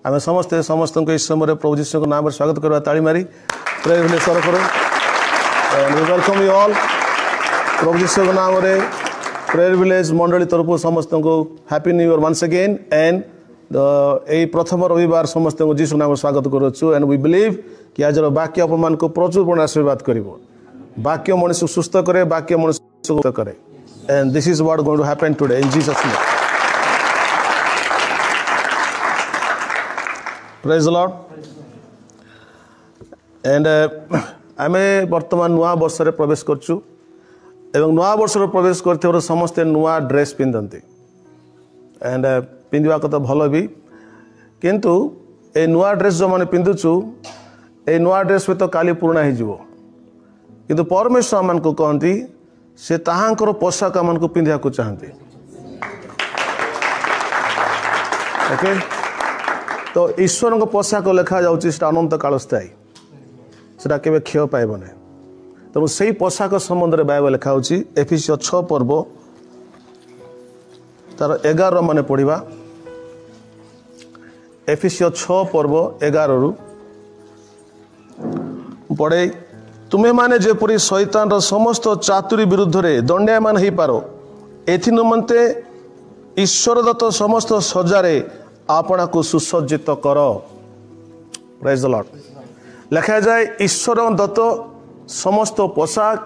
आम समस्ते समस्त को इस समय प्रभु जीशु को नाम स्वागत करवा ताली मारी प्रेयर करो वेलकम यू ऑल प्रभु जीशु को नाम प्रेयर विलेज मंडली तरफ समस्त को happy new year once again and यही प्रथम रविवार समस्त को जीशु नाम स्वागत करुचु एंड वी बिलीव कि आज वाक्य अपन को प्रचुर पूर्ण आशीर्वाद करिवो वाक्य मनुष्य सुस्थ करे वाक्य मनुष्य सुस्थ करे and this is what going to happen today in Jesus name praise the lord and आमे वर्तमान नुआ वर्ष रे प्रवेश करछु एवं नुआ वर्ष रे प्रवेश करथे समस्ते नुआ ड्रेस पिंधंती एंड पिंधवा तो भल भी किंतु ए नुआ ड्रेस जो मैंने पिंधुचु ए नुआ ड्रेस में तो काली पुराना हो किंतु परमेश्वर आम को कहती से ताहांकर पोशाक आम को पिंधा को चाहती ओके तो ईश्वर को पोशाक लिखा जाऊँगी अनंत काल स्थायी से केवे क्षय पाइब ना तेणु से पोशाक संबंध में बाइबल लिखा एफिसियो 6 पर्व तार 11 माने पढ़ा एफिसियो 6 पर्व 11 रु पढ़े तुम्हें माने जेपरी शैतान रो समस्त चातुरी विरुद्ध रे दंड्यमान हो पारो एथि निमंते ईश्वर दत्त समस्त सजारे आपना को सुसज्जित कर प्रेज द लॉर्ड लिखा जाए ईश्वर दत्त समस्त पोशाक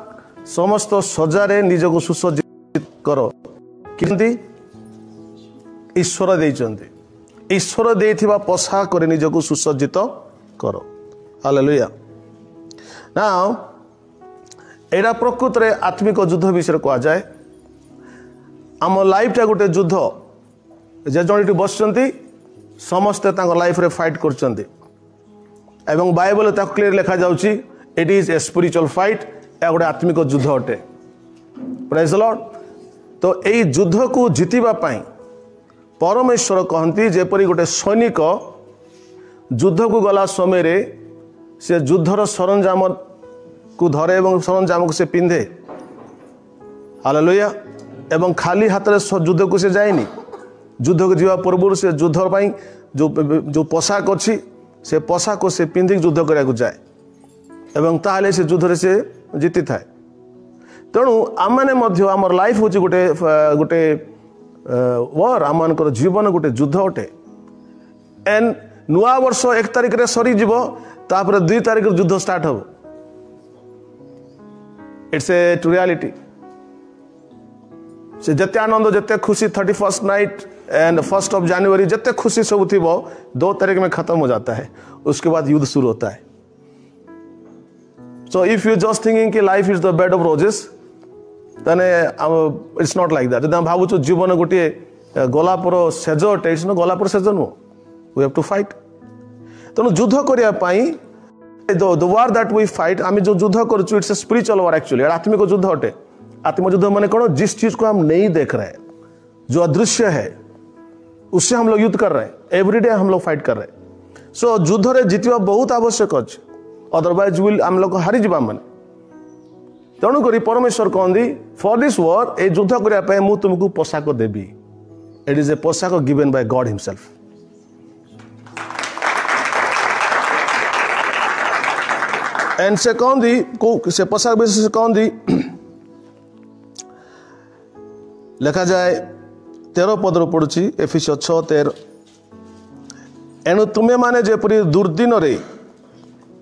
समस्त सजारे निजको सुसज्जित कर कि ईश्वर देइचंती ईश्वर देइथिबा पोशाक रे निजको सुसज्जित कर हालेलुया नाउ एडा प्रकृत रे आत्मिक युद्ध विषय कह जाए आम लाइफटा गोटे युद्ध जे जण बसचंती समस्ते लाइफ रे फाइट करचंती एवं बाइबल ताको क्लियर लिखा जाउची it is a spiritual fight या गोटे आत्मिक युद्ध अटे प्रेज द लॉर्ड तो यही युद्ध को जीतिबा पाई परमेश्वर कहती जेपरी गोटे सैनिक युद्ध को गला समय रे से युद्धर सरंजाम को धरे एवं सरंजाम को से पिंधे हालेलुया एवं खाली हाथ रे युद्ध को से जाएनी युद्ध को जीवा पूर्व से युद्ध पाई जो पोशाक अच्छी से पोशाक को से पिंधि युद्ध करा जाए एवं ताले से युद्ध से जीति थाए तेणु आम मैंने आमर लाइफ हूँ गोटे गोटे वार आम जीवन गोटे युद्ध अटे एंड नुआ वर्ष 1 तारिख रे सरी जीवो तापर 2 तारिख युद्ध स्टार्ट हो इट्स ए टू रियलिटी से जते आनंद जते खुशी 31st night and 1st of January जते खुशी सब थी 2 तारीख में खत्म हो जाता है उसके बाद युद्ध शुरू होता है so if you just thinking कि life is the bed of roses then it's not like that जब भावुँ जीवन गोटे गलापर सेज अटे इट्स नो गलापर सेज नुह वी हैव टू फाइट तेणु युद्ध करने the war that we fight आम जो युद्ध करूँ it's a spiritual war actually आत्मिक युद्ध अटे आत्मिक युद्ध माने कौन जिस चीज को हम नहीं देख रहे हैं जो अदृश्य है उससे हम लोग युद्ध कर रहे हैं एवरीडे हम लोग फाइट कर रहे हैं सो युद्ध रे जीतवा बहुत आवश्यक अच्छे अदरवाइज विल आम लोग हारी जा मैंने तेणुक परमेश्वर कहती फॉर दिस वॉर ए युद्ध करने मुझे तुमको पोशाक देवी इट इज ए पोशाक given by God himself and से कहती से पोशाक विषय से कहती लिखा जाए 13 पद पड़ुची एफिसियो 6:13 एणु तुमे माने जेपरी दुर्दिन रे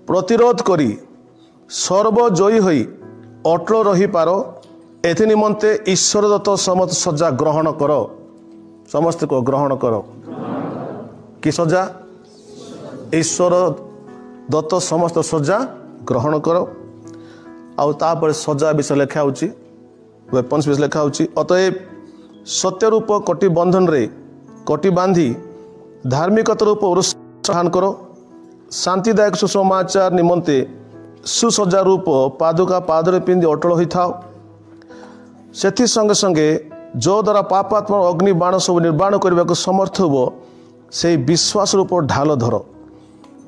प्रतिरोध करी सर्वजयी होई अटल रही पारो एथि निमंते ईश्वर दत्त समस्त सजा ग्रहण करो समस्त को ग्रहण करो कि सजा ईश्वर दत्त समस्त सजा ग्रहण करो आउ तापर सजा विषय लिखा होची वेपन्स विषय लिखा होची अतएव सत्य रूप कटी बंधन रे कटी बांधी धार्मिकता रूप अनुष्ठान करो शांतिदायक सुसमाचार निमंते सुसज्जा रूप पादुका पादरे पिंधि अटल होई थाओ सेथि संगे संगे जो द्वारा पापात्मा अग्नि बाण सब निर्माण करने को समर्थ हो से विश्वास रूप ढाल धर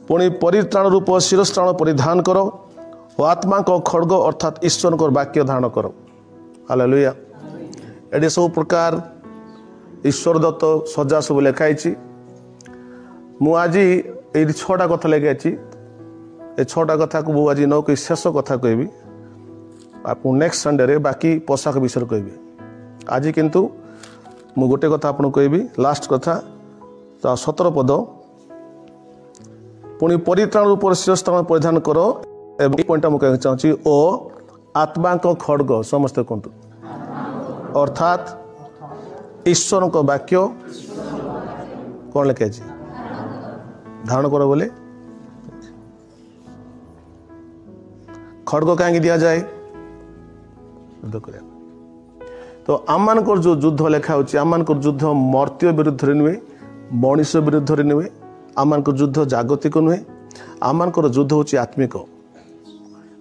पुणी परित्राण रूप शिरस्त्राण परिधान करो और आत्मा को खड्ग अर्थात ईश्वर को वाक्य धारण करो हालेलुया एडे सब प्रकार ईश्वर दत्त सजा सब लिखाई मु आज ये 6टा कथा लेके आई ए 6टा कथा को आज न कही शेष कथा कहबी आपको नेक्स्ट संडे रे बाकी पोशाक विषय कहबी आज किंतु मु गोटे कथा आपको कहबी लास्ट कथा तो 17 पद पुणी परित्राण रूप शिरस्त्राण परिधान कर एवं पॉइंट मुझे चाहूँगी ओ आत्मा को खड्ग समस्ते कहतु अर्थात ईश्वर को वाक्य कौन लिखे धारण कर बोले खड्ग कहीं दि जाए तो आम मान जो युद्ध लिखा आम मान युद्ध मर्त्य विरुद्ध नुहे मनीष विरुद्ध नुहे आम मान युद्ध जागतिक नुहे आम मान युद्ध हूँ आत्मिक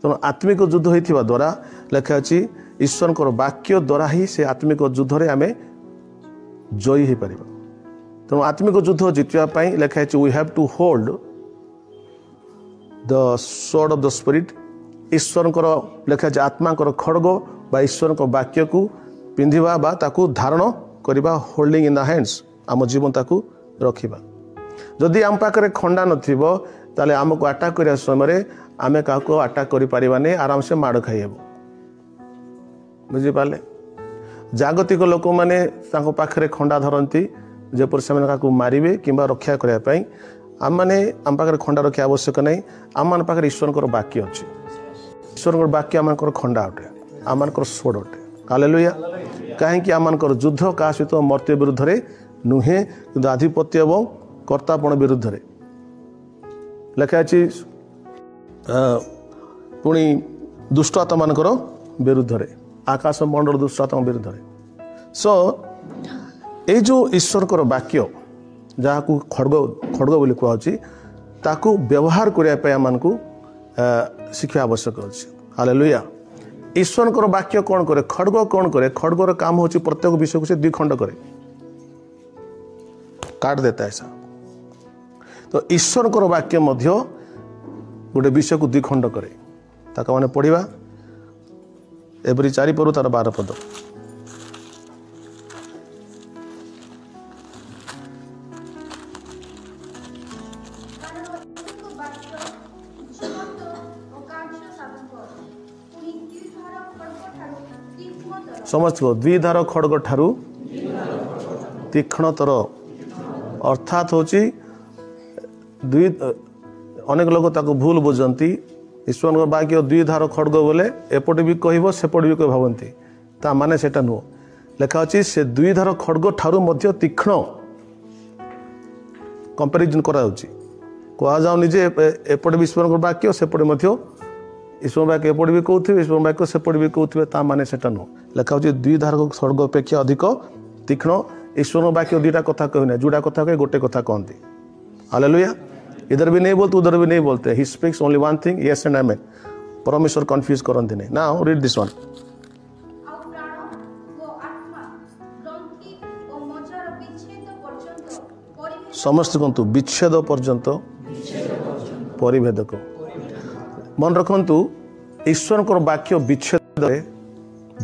तेणु आत्मिक युद्ध होता द्वारा लिखा ईश्वर वाक्य द्वारा ही से आत्मिक युद्ध में आम जयी हो पार तेणु आत्मिक युद्ध जितवाई लिखाई we have to hold the sword of the spirit ईश्वर लिखाई आत्मा खड्ग बा ईश्वर वाक्य को पिंधिबा बा ताकू धारण करवा होल्डिंग इन द हैंड्स आम जीवन ताकू रखिबा जदि आम पाखे खंडा नथिबो ताले आमको अटैक करने समय आम क्या अटैक करें आराम से माड़ खाइब बुझिपारे जागतिक लोक मैंने पाखे खंडा धरती जेपर से मारे कि रक्षा करने आम मैंने आम पाखे खंडा रखा आवश्यक नहीं आम मान पाखे ईश्वर वाक्य अच्छे ईश्वर वाक्य आम खंडा अटे आम सोड अटे हालेलुया कहीं आम युद्ध क्या सहित मर्त्य विरुद्ध रे नुहे कि आधिपत्य और कर्तापण विरुद्ध रे लिखाई पुणी दुष्ट आत्मा मान विरुद्ध रे आकाश मंडल दुष्ट आत्मा विरुद्ध रे सो ये जो ईश्वर वाक्य जहाँ को खड्ग खड्ग बोली कहुच्छी ताकू व्यवहार करने आम को शिक्षा आवश्यक अच्छे हालेलुया ईश्वर वाक्य कौन करे खड्ग कौन करे खड्गर काम होची प्रत्येक विषय को से द्विखंड करे काट देता है ऐसा तो ईश्वर वाक्य मध्य गोटे विषय को द्विखंड करे ताका माने पढ़िबा एवरी 4 पर तार 12 पद समस्त को द्विधार खड्ग ठारू तीक्ष्णतर अर्थात होची अनेक लोग ताको भूल बुझंती ईश्वर वाक्य द्विधार खड्ग बोले एपट भी कह सेपट भी कह भावती ता माने सेटा नुह लिखा अच्छी से द्विधार खड्ग ठारू मध्य तीक्ष्ण कंपेरिजन कहुनि जे एपट भी ईश्वर वाक्य सेपट मध्य ईश्वर वाक्य एपट भी कहते ईश्वर वाक्य सेपट भी कहते ता माने सेटा नुह लिखा हूँ द्विधार खड्ग अपेक्षा अधिक तीक्ष्ण ईश्वर वाक्य दुईटा कथा कहना जोड़ा कथा कहे गोटे कथा कहती हालेलुया इधर भी नहीं बोलते उधर भी नहीं बोलते he speaks only one thing yes and amen परमेश्वर कंफ्यूज करते नहीं नाउ रीड दिस वन समस्त कहतु विच्छेद पर्यंत परिभेदक मन रखु ईश्वर वाक्य विच्छेद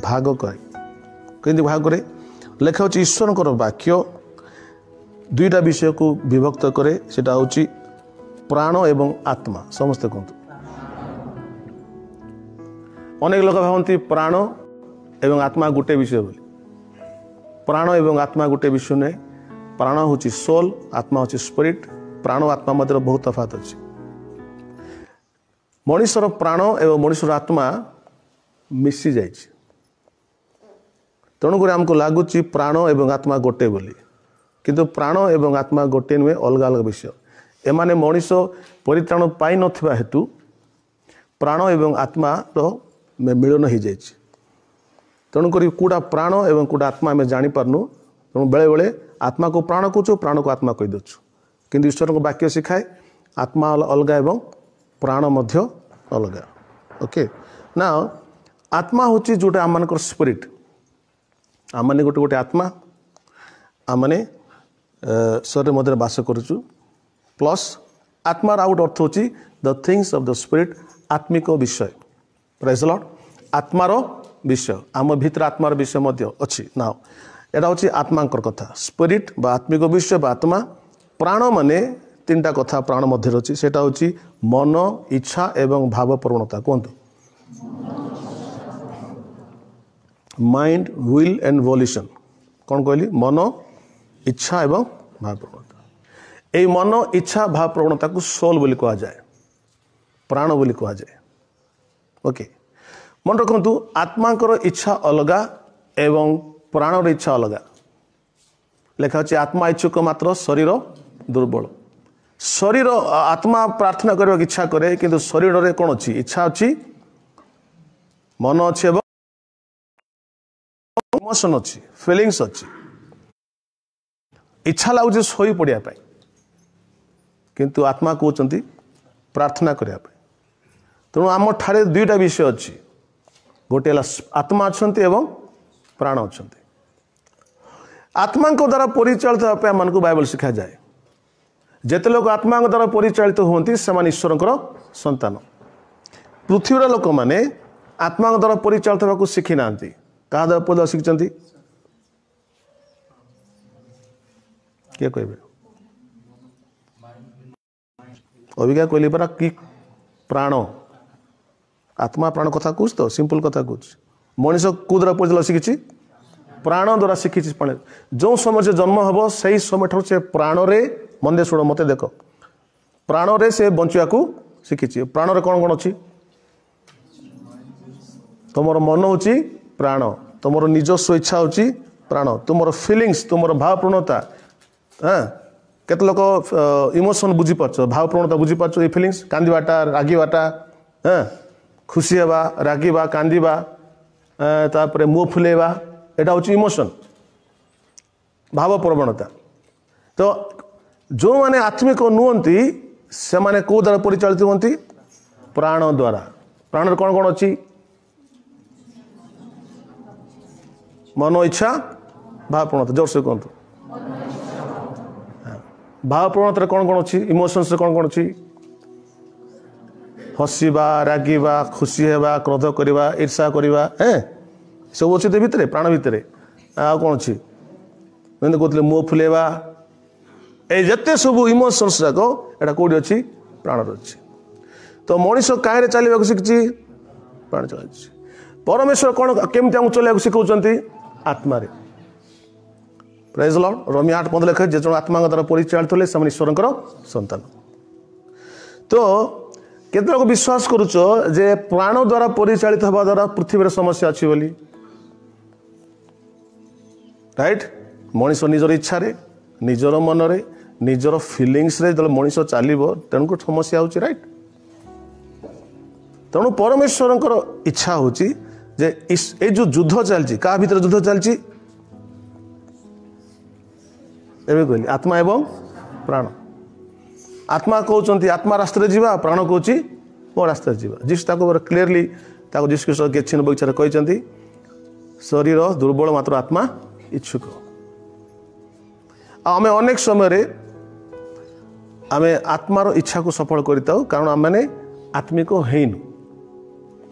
भाग करे भाग करे लिखा हूँ ईश्वर वाक्य दुईटा विषय को विभक्त करे सेटा हूँ प्राण एवं आत्मा समस्ते कहतु अनेक लोग भावती प्राण एवं आत्मा गोटे विषय बोली प्राण एवं आत्मा गोटे विषय नहीं प्राण हूँ सोल आत्मा हूँ स्पिरिट प्राण आत्मा मध्य बहुत तफात अच्छी मनुष्यर प्राण एवं मनुष्यर आत्मा मिसी जाए तेणुक आमको लगुच प्राण एवं आत्मा गोटे बोली किंतु प्राण एवं आत्मा गोटे नुहे अलग अलग विषय एमाने मनीष परित्राण पाई नथिबा हेतु प्राण एवं आत्मा मिलन हो जाए तेणुक कूटा प्राण एवं कूटा आत्मा आम जापारनु तेणु बेले बेले आत्मा को प्राण कहूँ प्राण को आत्मा कहीदे किंतु ईश्वर को वाक्य शिखाए आत्मा अलग एवं प्राण मध्य अलग ओके ना आत्मा हूँ जोटा आम मान स्पिरिट आम मैंने गोटे गोटे आत्मा आम मैंने शरीर मध्य बास करुचु प्लस आत्मार आउट अर्थ हूँ the things of the spirit आत्मिक विषय प्रेज लॉर्ड आत्मार विषय आम भीतर आत्मार विषय मध्य अच्छी ना यहाँ हूँ आत्मा कथा स्पिरिट बा आत्मिक विषय बा आत्मा प्राण माने तीन टा कथा प्राण मध्य रही सेटा होची मन इच्छा एवं भाव प्रवणता कहतु माइंड विल एंड वॉल्यूशन कौन कहली मन इच्छा एवं भाव प्रवणता ये मन इच्छा भाव प्रवणता को सोल बोली कहा जाए प्राण बोली कहा जाए ओके मन रखु आत्मा इच्छा अलगा एवं प्राणर इच्छा अलगा लेखा अच्छे आत्मा इच्छुक मात्र शरीर दुर्बल शरीर आत्मा प्रार्थना करने की इच्छा करे किंतु शरीर में कौन अच्छी इच्छा अच्छी मन अच्छी एवं इमोशन अच्छी फिलिंग्स अच्छी इच्छा लगुच शोई पड़िया किंतु आत्मा कहते प्रार्थना करने तेणु आम ठारे दुईटा विषय अच्छी गोटे आत्मा अच्छा एवं प्राण अच्छा आत्मा द्वारा परिचालित आम को बाइबल शिखा जाए जिते लोग आत्मा द्वारा परिचालित होती से ईश्वर संतान पृथ्वीर लोक मैंने आत्मा द्वारा परिचालित होगा शिखी ना क्या द्वारा परिचालित शिखी किए कहे अबिका कहली परा कि प्राण आत्मा प्राण कथा कौच तो सिंपल कथा कौच मनीष कौ द्वारा परिचालित शिखी प्राण द्वारा शिखी जो समय से जन्म हम से समय ठार से प्राण रे मन शुण मत देख प्राण रे से बंचा शिखी प्राण रे कौन कौन अच्छी तुमर मन हूँ प्राण तुमर निजस्व इच्छा हूँ प्राण तुमर फिलिंग्स तुमर भाव प्रवणता हाँ केते लोक इमोशन बुझीपार भाव प्रवणता बुझीपार ये फिलिंग्स कांदीबाटा रागिबाटा हाँ खुशी हवा रागिबा कांदीबा तापरे मुँह फुलेबा एटा हूँ इमोशन भाव प्रवणता तो जो माने आत्मिक नुहति से माने कौ द्वारा परिचालित होती प्राण द्वारा प्राण कौन कौन अच्छी मन इच्छा भाव प्रवणता जोर से कहतु भाव प्रवणता कौन कौन अच्छी इमोशंस कौन कौन अच्छी हसवा रागिबा खुशी हेबा क्रोध करवा ईर्षा करवा सब अच्छे भितर प्राण भितर आ कौन अच्छी कहते मुँह फुलेवा ये जिते सब इमोशंस जाक एटा कौटी अच्छी प्राण अच्छी तो मनीष कहीं चलने शिखी प्राण चल परमेश्वर कौन केमती आमको चलने शिखाऊँ आत्मा प्रेज लॉर्ड रोमी 8:15 लिखे जो आत्मा द्वारा परिचालित होले से ईश्वर संतान तो केते लोग विश्वास करुच जे प्राण द्वारा परिचालित हवा द्वारा पृथ्वी समस्या अच्छी बोली राइट मनीष निजर इच्छा निजर मन निजर फिलिंग्स जो मनीष चलो तेणुक समस्या हो राइट तेणु परमेश्वर इच्छा हूँ जे ये जो युद्ध चलती क्या भीतर युद्ध चलती एवं कहली आत्मा एवं प्राण आत्मा कहते आत्मा रास्ते जीवा प्राण कौच मो रास्ते जीवा जीसु क्लीयरली जीसु गेछिन बगीचार कहते शरीर दुर्बल मात्र आत्मा इच्छुक आम अनेक समय आम आत्मार इच्छा को सफल करताऊ कारण आम मैंने आत्मिक हेनु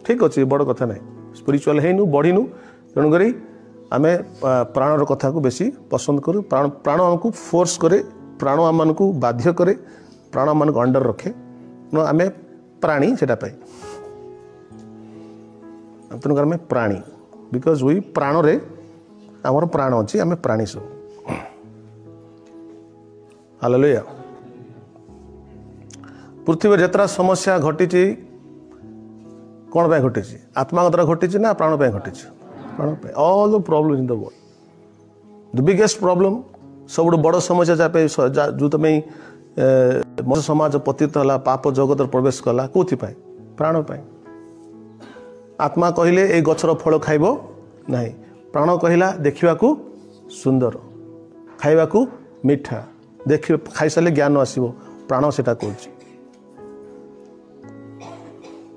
ठीक अच्छे बड़ कथा ना स्पिरिचुअल हेनु बढ़ीनु तेणुक आम प्राणर कथा को बेसी पसंद करूँ प्राण आमको फोर्स करे प्राण आम को बाध्य करे प्राण आम अंडर रखे आम प्राणी से तेणुक आम प्राणी बिकज वी प्राण रे आमर प्राण अच्छी आम प्राणी सब हालेलुया पृथ्वी जतरा समस्या घटी कौन पे घटी आत्मा द्वारा घटी ना प्राण पे घटी प्राण पे all the problem in the world the biggest problem सब बड़ समस्या जो तुम मनुष्य समाज पतित है पाप जगत प्रवेश कला कौथि प्राण पाई आत्मा कहले ए गछर फल खाइब नहीं प्राण कहला देखा सुंदर खाइबा मीठा देख खाई सारे ज्ञान आसो प्राण से कौच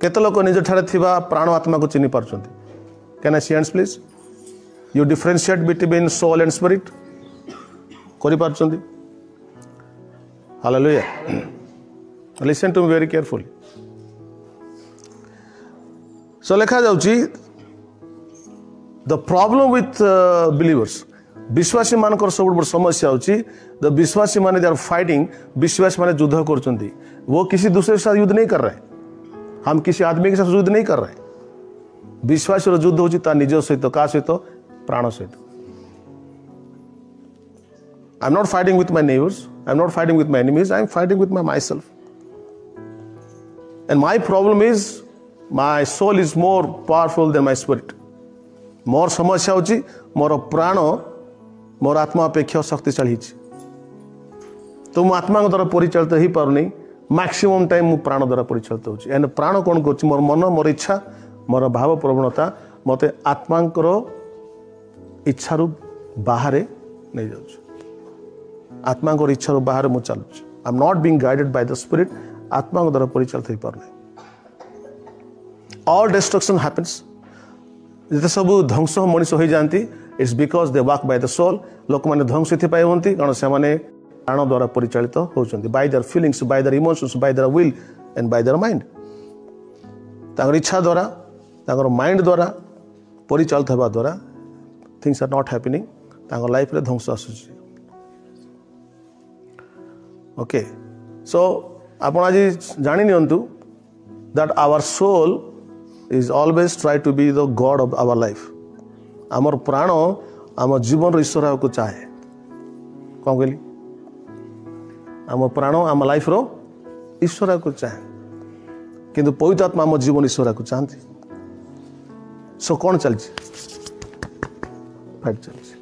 केते लोक निज ठारे थिबा प्राण आत्मा को चिन्ह पार्छ can I see hands please you differentiate between soul and spirit करि पार्छन्ती hallelujah listen to me very carefully so लिखा जाउची द प्रॉब्लम विथ बिलीवर्स विश्वासी मानकर सब बड़ समस्या होची द विश्वासी माने दे आर फाइटिंग विश्वासी माने युद्ध करचंती वो किसी दूसरे के साथ युद्ध नहीं कर रहे हम किसी आदमी के साथ युद्ध नहीं कर रहे विश्वासी रो युद्ध होची ता निज सहित का सहित प्राण सहित I am not fighting with my neighbours I am not fighting with my enemies I am fighting with myself and my problem is my soul is more powerful than my spirit मोर समस्या होची मोर प्राण मोर आत्मा अपेक्षा शक्तिशाली तो मु आत्मा द्वारा परिचालित हो पार मैक्सिमम टाइम मु प्राण द्वारा परिचालित होची एंड प्राण कौन कर मोर मन मोर इच्छा मोर भाव प्रवणता मते आत्मा इच्छा रू बाहर नहीं जाऊँ आत्मा इच्छा बाहर मु चलुँ I am not being guided by the spirit आत्मा द्वारा परिचालित हो पार ऑल डिस्ट्रक्शन हैपेंस जिते सब ध्वंस मनीष हो जाती it's because they walk by the soul लोक मैंने ध्वंस ये होती कारण से प्राण द्वारा परिचालित होती by their feelings by their emotions by their will and by their mind इच्छा द्वारा माइंड द्वारा परिचालित होगा द्वारा things are not happening life रे ध्वंस आसूची ओके सो आप आज जानी नियंतु that our soul is always try to be the God of our life. आमर प्राण आम जीवन ईश्वर को चाहे कौन कहली आम प्राण आम लाइफ रो ईश्वर को चाहे किंतु पवित्र आत्मा आम जीवन ईश्वर को चाहती सो कौन चलती फाइट चलती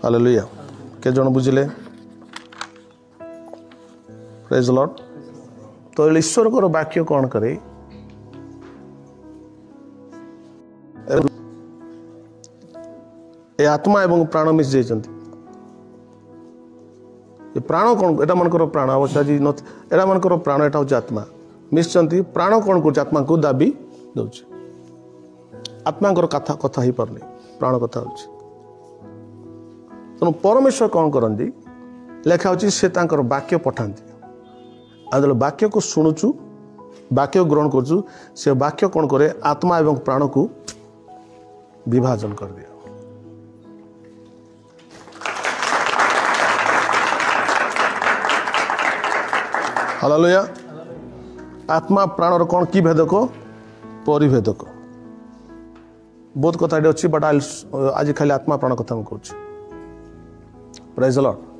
हालेलुया के जन बुझिले प्रेज द लॉर्ड तो ईश्वर को वाक्य कौन करे ए आत्मा एवं प्राण मिस जाइछंती ए प्राण कौन एटा मनकर प्राण अवस्था जी एटा मनकर प्राण एटा हो आत्मा मिसचंती प्राण कौन कर आत्मा को दाबी दउछ आत्मा कथा कथा ही परनी प्राण कथा होछ तो परमेश्वर कौन करंती लेखा होची से तांकर वाक्य पठांती आदल वाक्य को शुणुचु वाक्य ग्रहण करचु से वाक्य कौन करे आत्मा एवं प्राण को विभाजन कर दिया हालेलुया आत्मा प्राण रो कौन की भेदक परिभेदक बहुत कथा अच्छी बट आज खाली आत्मा प्राण कथा कहूँ प्रेज द लॉर्ड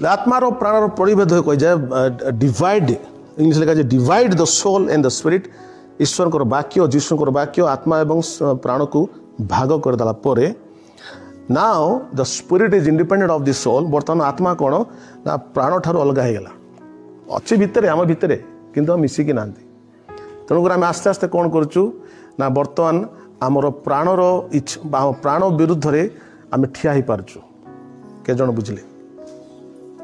आत्मा रो प्राण रो परिभेद कह जाए डिवाइड इंग्लिश लिखा जाए divide the soul and the spirit ईश्वर को वाक्य जीशु को वाक्य आत्मा एवं प्राण को भाग करदेला परे now the spirit is independent of the soul बर्तमान आत्मा कौन ना प्राण ठार अलग हो गला अच्छी भितर आम भितर किंतु मिसिकी ना तेणुक आम आस्ते आस्ते कौन करूँ ना बर्तमान आमर प्राणर इच्छा प्राण विरुद्ध रे आम ठिया ही पारचु के जन बुझिले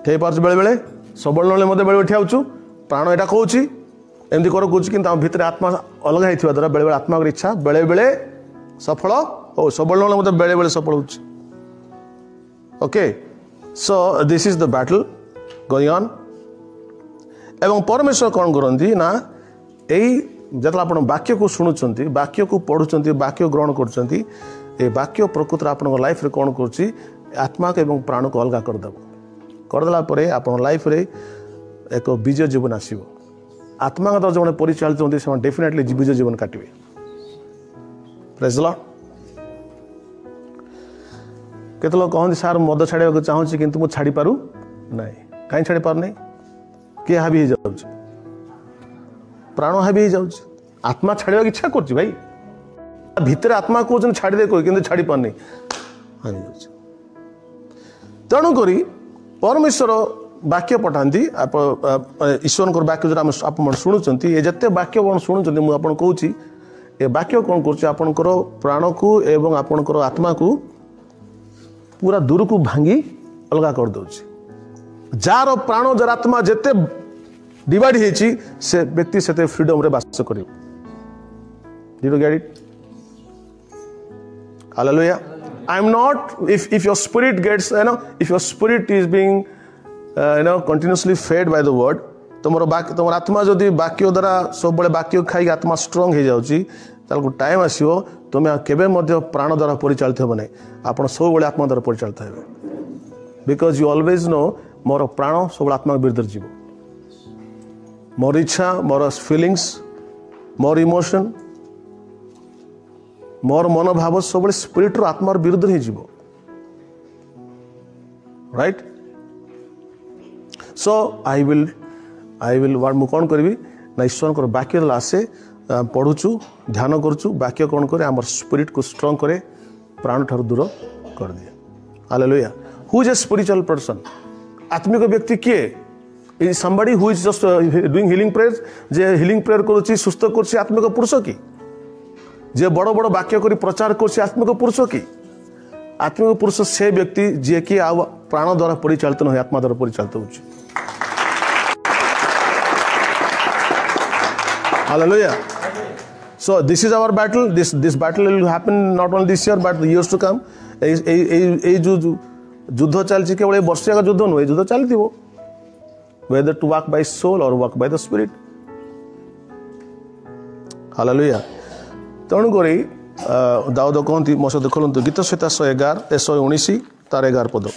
ठिया पार्छ बेले बेले सब मत बेले ठिया प्राण यहाँ कौच एमती कर कौच कि भितर आत्मा अलग होता द्वारा बेले बेले आत्मा इच्छा बेले बेले सफल हो सब मत बेले बेले सफल हो okay so this is the battle going on एवं परमेश्वर कौन करती ना यही जो आप वाक्य को शुणुंट वाक्य को पढ़ुंट वाक्य ग्रहण कर वाक्य प्रकृत आप लाइफ रे कौन कर आत्मा को एवं प्राण को अलग करदेला आप लाइफ रे एक विजय जीवन आसो आत्मा द्वारा जो परिचालित होती से डेफिनेटली विजय जीवन काटे प्रेज द लॉर्ड केते लोग कहते सार मद छाड़ा चाहूँगी किंतु मुझे छाड़ी पारू ना कहीं छाड़ी पार नहीं किए हावी हो जाऊँ प्राण हावी हो जाऊँ आत्मा छाड़ा इच्छा कर भाई भितर आत्मा कौन छाड़ी दे कि छाड़ी पार नहीं हावी जाऊँ तेणुक परमेश्वर वाक्य पठाती ईश्वर वाक्य जो आप शुणुंट ये जिते वाक्य कौन शुणुंट मुझे कौच ए वाक्य कौन कर प्राण को एवं आपणकर आत्मा को पूरा दूर को भांगी अलग कर दौर जार प्राण जार आत्मा जिते डिवाइड होती से व्यक्ति से फ्रीडम रे बास कर hallelujah I am not if your spirit gets if your spirit is being continuously fed by the word तुम आत्मा जदि वाक्य द्वारा सब बड़े वाक्य खाई आत्मा स्ट्रांग हो जाउची ताको टाइम आसीबो तुमे केबे मध्य प्राण द्वारा परिचालित हेबो नै आपण सब बेले आत्मा द्वारा परिचालित हेबे बिकॉज यू ऑलवेज नो मोर प्राण सब आत्मा विरुद्ध जीवो मोर इच्छा मोर फीलिंग्स मोर इमोशन मोर मनोभाव सब स्पिरिट आत्मार विरुद्ध ही जीव राइट सो आई विल वाट मु कौन करी ना ईश्वर वाक्य आसे पढ़ुचु ध्यान करुचु वाक्य कौन करे आम स्पिरिट को स्ट्रंग करे प्राण ठार दूर कर दिए hallelujah who is a spiritual person आत्मिक व्यक्ति किए is somebody who is just doing healing prayer जे हीलिंग प्रेयर करुच्ची सुस्थ करुच्ची आत्मिक पुरुष कि जे बड़ बड़ वाक्य करी प्रचार करुच्ची आत्मिक पुरुष कि आत्मिक पुरुष से व्यक्ति जे कि आ प्राण द्वारा परिचालित न आत्मा द्वारा परिचालित होची hallelujah so this is our battle this battle will happen not only this year but the years to come ei जो युद्ध चलछि केवल वर्षिया का युद्ध नुहे युद्ध चलथिबो whether to walk by soul or walk by the spirit hallelujah तेणु करी दाऊद कहती मो सहित खोलतु गीत संहिता 119 तार 11 पद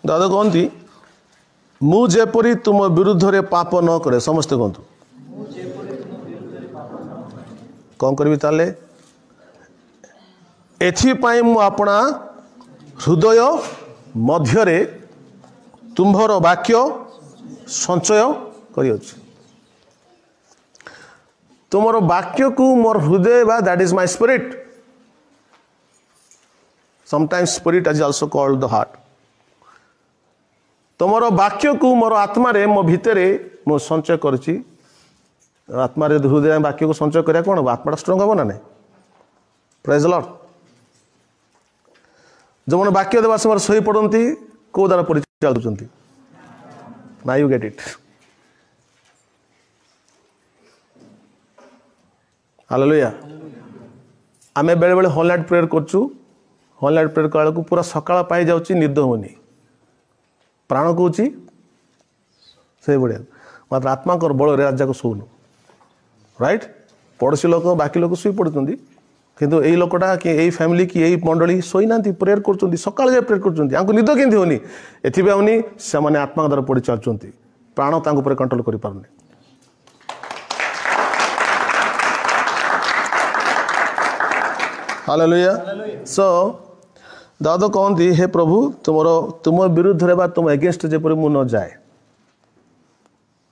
दादा कहती मु जेपरी तुम विरुद्ध रे पाप न करे समस्ते कहतु कौन करी ताले एथिपाई मु अपना हृदय मध्यरे तुम्भर वाक्य संचय करियोछि तुमर वाक्य को मोर हृदय बा that is my spirit sometimes spirit is also called the heart तुमर वाक्य को मोर आत्मा रे मो भितरे मो संचय करछि आत्मा रे हृदय वाक्य को संचय करिया कोन आत्मा स्ट्रांग हो ना नहीं प्रेज द लॉर्ड जो मन वाक्य देवा समय सही पड़ती को द्वारा परिचालित ना यू गेट इट हालेलुया आमे बेले बेले होल नाइट प्रेयर करछु होल नाइट प्रेयर काल को पूरा सकाळ पाई जाउची निद होनी प्राण कहूँ से बढ़िया मात्र आत्मा बल राजा को शोनु राइट पड़ोशी लोक बाकी लोक शुई पड़ुंट किंतु यही लोकटा कि यही फैमिली कि यही मंडली शोई ना प्रेयर कर सकाल जाए प्रेयर कर निद केमती होनी एथि होनी से मैंने आत्मा द्वारा पड़ी चलुँच प्राण तांको कंट्रोल कर पारने हालेलुया सो दाऊद कहती हे प्रभु तुम विरुद्ध रे तुम एगेंस्ट जेपरि मु न जाए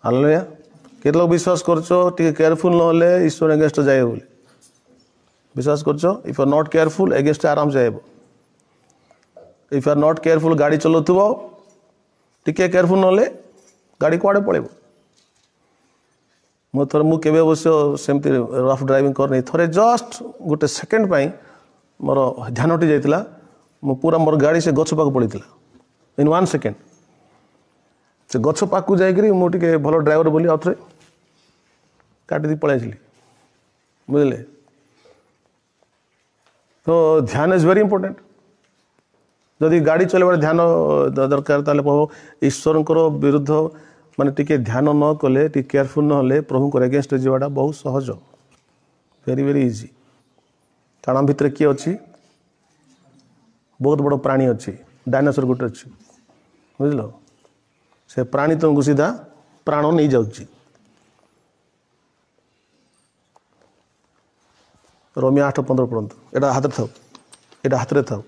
हालेलुया केते लोग विश्वास करछो टिके केयरफुल न होले ईश्वर एगेंस्ट जाए बोली विश्वास करछो if you are not careful against आराम जाएबो if you are not careful गाड़ी चलाउथबो टिके केयरफुल न होले गाड़ी कुआडे पळेबो मु केबे अवश्य सेमती रफ ड्राइविंग करनी थरे जस्ट गोटे सेकेंड पाई मोर ध्यान हटि जाइतिला मु पूरा मोर गाड़ी से गछ पाक पड़ी इन 1 सेकेंड से गछ पाक जाइकरी मु टिके भलो ड्राइवर बोली आउथरे काटी दी पळाइली बुझले तो ध्यान इज वेरी इंपोर्टेंट जदि गाड़ी चलेबार ध्यान दरकार ताले ईश्वर विरुद्ध माने टिके ध्यान न कले टिके केयरफुल न होले प्रभु को अगेंस्ट जीवाटा बहुत सहज वेरी वेरी इजी कारण भितर किए अच्छी बहुत बड़ प्राणी अच्छी डायनासोर गोटे अच्छी बुझल से प्राणी तुमको सीधा प्राण नहीं जाऊँगी रोमी 8:15 पढ़ंतु एटा हाथ थाउ एटा हाथ रे थाउ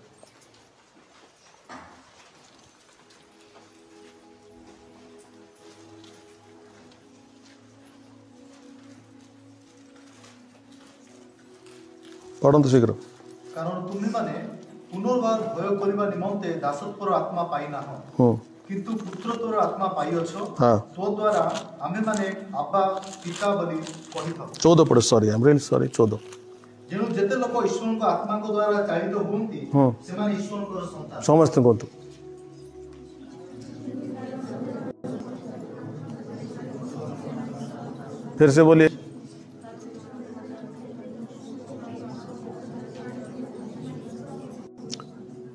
पढ़ंतु शीघ्र कारण तुम्ही माने पुनर्बार भय करबा निमंते दासत्वर आत्मा पाई ना हो किंतु पुत्रत्वर आत्मा पाई अछो तो द्वारा आमे माने आबा पिता बलि कहि थाउ 14 पढ़ sorry I am really sorry 14 जेनु जेते लोक ईश्वर को आत्मा को द्वारा चालित होंती से माने ईश्वर को संतान समस्त कोंतु फिर से बोलिए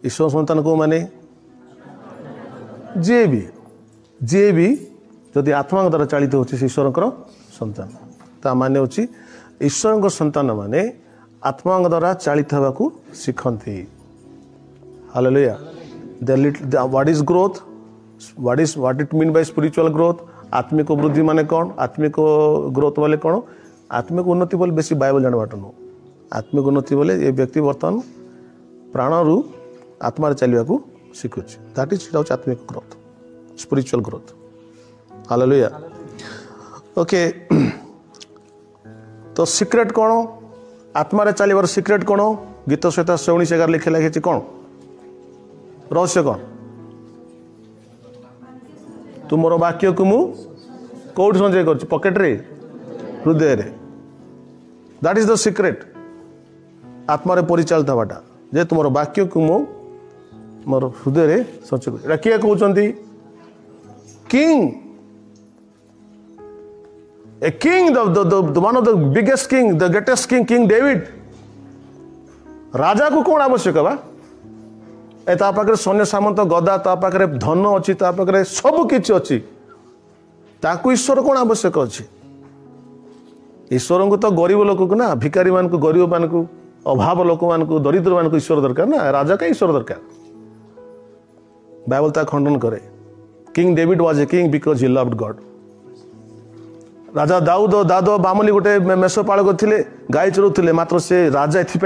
ईश्वर सन्तान को माने जी भी जदि आत्मा द्वारा चालित होची ईश्वर संतान ता माने होची ईश्वर संतान माने आत्मा द्वारा चालित हवा को शिखती hallelujah what is growth what it mean by spiritual growth आत्मिक वृद्धि माने कौन आत्मिक ग्रोथ वाले कौन आत्मिक उन्नति बोले बेसी बाइबल जानवाट नु आत्मिक उन्नति बोले ये व्यक्ति बर्तमान प्राण रु आत्मा चलवा को शिखुच दैट इज आत्मिक growth spiritual growth hallelujah okay तो सीक्रेट कौन आत्मा रे चलवार सीक्रेट कौन गीत सहित 19 लिखे लगे कौन रहस्य कौन तुमर वाक्य को मु कौट संचय कर पकेट रे हृदय रे दैट इज द सीक्रेट आत्मा रे परिचालित हवाटा जे तुमर वाक्य को मु मोर हृदय रे संचय कर किए कहउचंती king a king the one of the biggest king the greatest king king David राजा को कौन आवश्यक बा ए ता पाखरे सैन्य सामंत गदा ता पाखरे धन अच्छी ता पाखरे सब किछि अच्छी ताकू ईश्वर कौन आवश्यक अच्छी ईश्वर को तो गरीब लोक को ना भिकारी मान को गरीब मान को अभाव लोक मान को दरिद्र मान को ईश्वर दरकार ना राजा का ईश्वर दरकार बाइबल ता खंडन करे king David was a king because he loved God राजा दादो बामली गोटे मेष पालक थे गाई चरुले मात्र से राजा एथि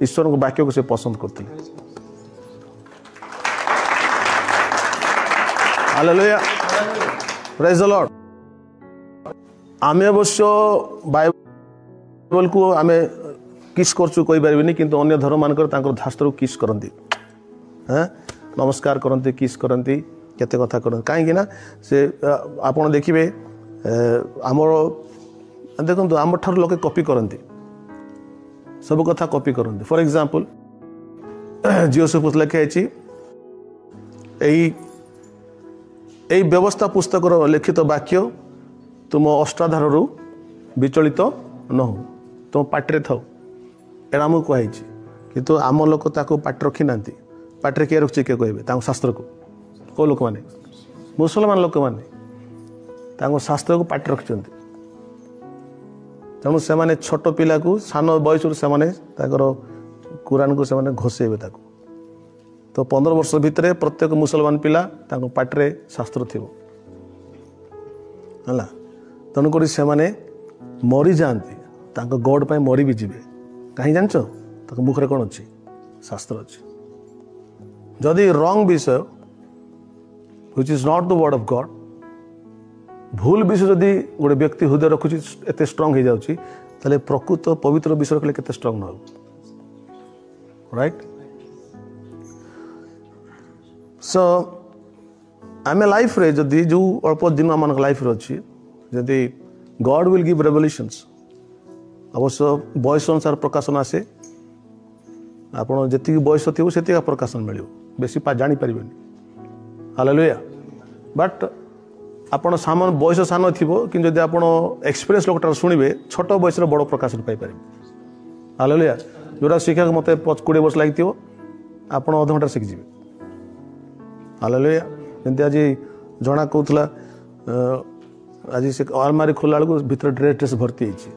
ईश्वर को वाक्य को से पसंद करते हालेलुया प्रेज द लॉर्ड आमे अवश्य बाइबल को आमे किस करछु कोई पारिबिनी किंतु अन्य धर्म मानकर तांकर शास्त्र को किस करंती हैं नमस्कार करंती किस करंती केते कथा करंती काहे ना से आपण देखिबे आमर देखो आम ठार लोके कॉपी करती सब कथा कॉपी करती फॉर एग्जांपल जियोसेफ लिखाई यही व्यवस्था पुस्तक लिखित वाक्य तुम अष्टाधार विचलित न हो तुम पाटे थाओ एटा आमको कहुई किंतु आम लोक ताको पाटे रखी ना पाटे किए रखी किए कहे शास्त्र को कौ लोक मैंने मुसलमान लोक मैंने शास्त्र को पाटे रखिंट तेणु से छोट पिला को सान बयस से कुरान को से घोषेबे तो 15 वर्ष भितर प्रत्येक मुसलमान पिला पाटे शास्त्र थी है तेणुक से मरी जाती गॉड पर मरी भी जीवे कहीं जान मुखरे कौन अच्छी शास्त्र अच्छी जदि रंग विषय which is not the word of God भूल विषय जदि गोटे व्यक्ति हृदय रखुची एत स्ट्रंग हो जाऊँगी ताले प्रकृत पवित्र विषय कले केते स्ट्रंग न राइट सो आम लाइफ रे जदि जो अल्प दिन आम लाइफ रे अच्छी जदि गॉड विल गिव रेवल्यूशंस अवश्य बयस अनुसार प्रकाशन आसे आपड़ जी बयस थी से प्रकाशन मिले बेसी जानी पारे हालेलुया बट आपण सामान बयस सान थी कि जब आप एक्सपीरियंस लोकटार शुणे छोट बयस बड़ प्रकाशन पाइपर हालेलुया जोटा शिक्षा मत 20 वर्ष लगे आप अध घंटा शिखिजी हालेलुया जमी आज जना कहला आज से अलमारी खोला बेलू भीतर ड्रेस भर्ती होती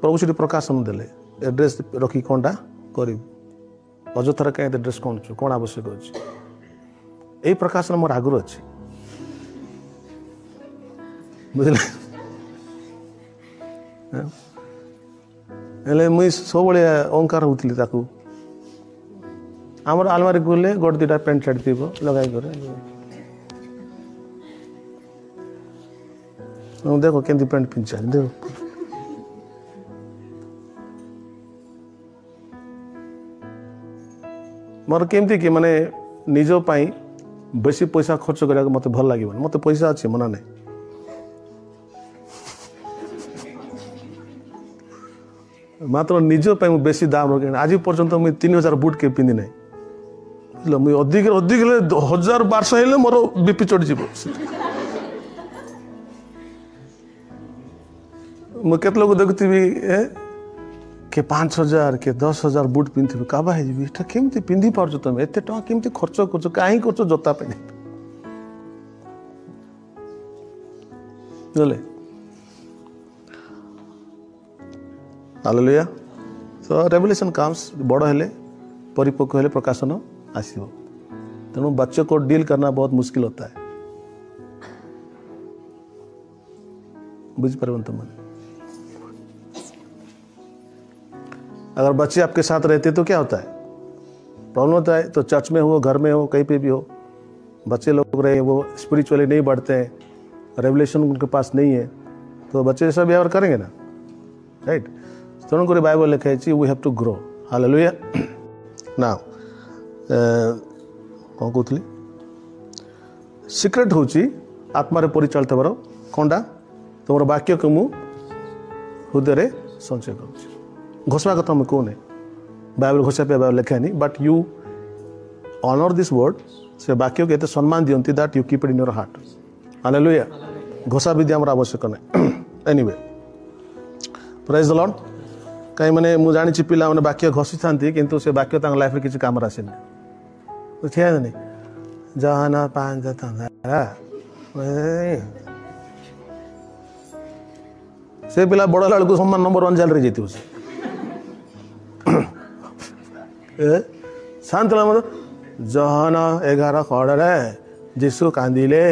प्रभु से प्रकाशन देले ए ड्रेस रखी कौनटा कर अजथार कहीं ड्रेस कौन कौन आवश्यक अच्छी यही प्रकाशन मोर आगुरी अच्छी बुझे मुई सब अहंकार होती आमर आलमारी खोले गोटे दुटा पैंट शार्ट थी लगाई कर देखो केमती पैंट पिंचा देखो मोर केमती कि माने निज पाई बेसी पैसा खर्च करा मत भल लगे मत पैसा अच्छे मना नहीं मात्र निज पाई बेसी दाम रखे आज पर्यंत मुझे 3000 बुट के पिंधि ना मुझे अधिक अधिक 1000-1200 हेल्ले मोर बीपी चढ़ जीव मुझे लोग देखुवी के 5,000 के 10,000 बुट पिंधु काबा है केमती पिंधि पार्छ तुम एत केमती खर्च कर कहीं कर जोता पे हालेलुया। तो रेवलेशन कम्स बड़ हेले परिपक्व हेले प्रकाशन आसो तेणु बच्चों को डील करना बहुत मुश्किल होता है बुझिपार तुम अगर बच्चे आपके साथ रहते तो क्या होता है प्रॉब्लम होता है। तो चर्च में हो घर में हो कहीं पे भी हो बच्चे लोग रहे वो स्पिरिचुअली नहीं बढ़ते हैं रेवलेशन उनके पास नहीं है तो बच्चे जैसा व्यवहार करेंगे ना राइट। तेणुक बाइबल लिखा है we have to grow hallelujah. ना कौन कहती सिक्रेट हूँ आत्मार परिचालित होवार कौनटा तुम वाक्य को मु हृदय संचय करुँच घोषवा कथा मुझे कहूने बाइबल घोषा पे बाइबल लिखा नहीं but you honour this word से वाक्य को एते सम्मान दियंती that you keep it in your heart hallelujah. घोषा विधि आम आवश्यक नहीं एनीवे प्राइज द लॉर्ड कहीं मैंने मुझे जानी पिला मैंने वाक्य घसी था किंतु से वाक्य लाइफ में किसी काम आसे ठीक नहीं जहन 5 से पिला बड़ लाल को सम्मान नंबर 1 जेल रे जेती शांत जहन 11 खड़े जीशु कांदिले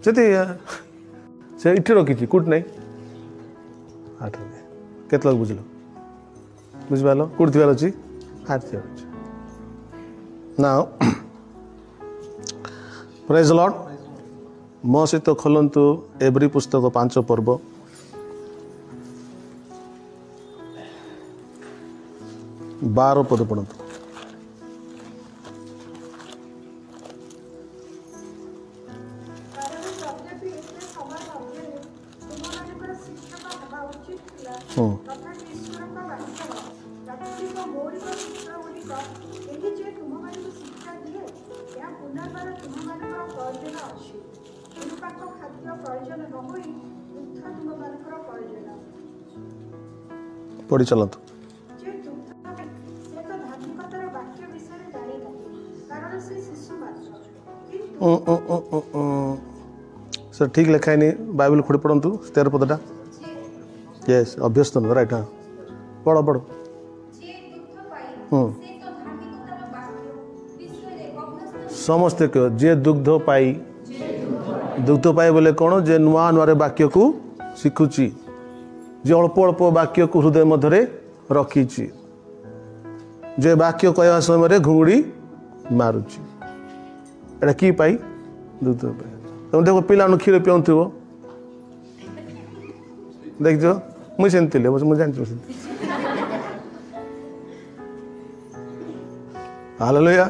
से इठी रखी कूट नहीं हाथ केत लोग बुझल बुझिपार कूट थी अच्छी हाथ ना प्रेज लॉर्ड मो सहित खोलतु एवरी पुस्तक 5 पर्व 12 पद पढ़तु पढ़ी चलतु सर ठीक लिखा है नहीं बाइबल खोड़ी पढ़तु 13 पदटा यस अभ्यस्त राइट हाँ पढ़ पढ़ समस्ते कह जे दुग्ध पाई बोले कौन जे नुआ नुआ वाक्य को शिखुची जे अल्प अल्प वाक्य को हृदय मध्य रखी जे वाक्य कहवा समय घुंगुड़ी मारुची एटा की पाई दुग्ध पाई तुम देखो पिला क्षीर पिउथो देख मुझे सेमती मुझे जानी हालेलुया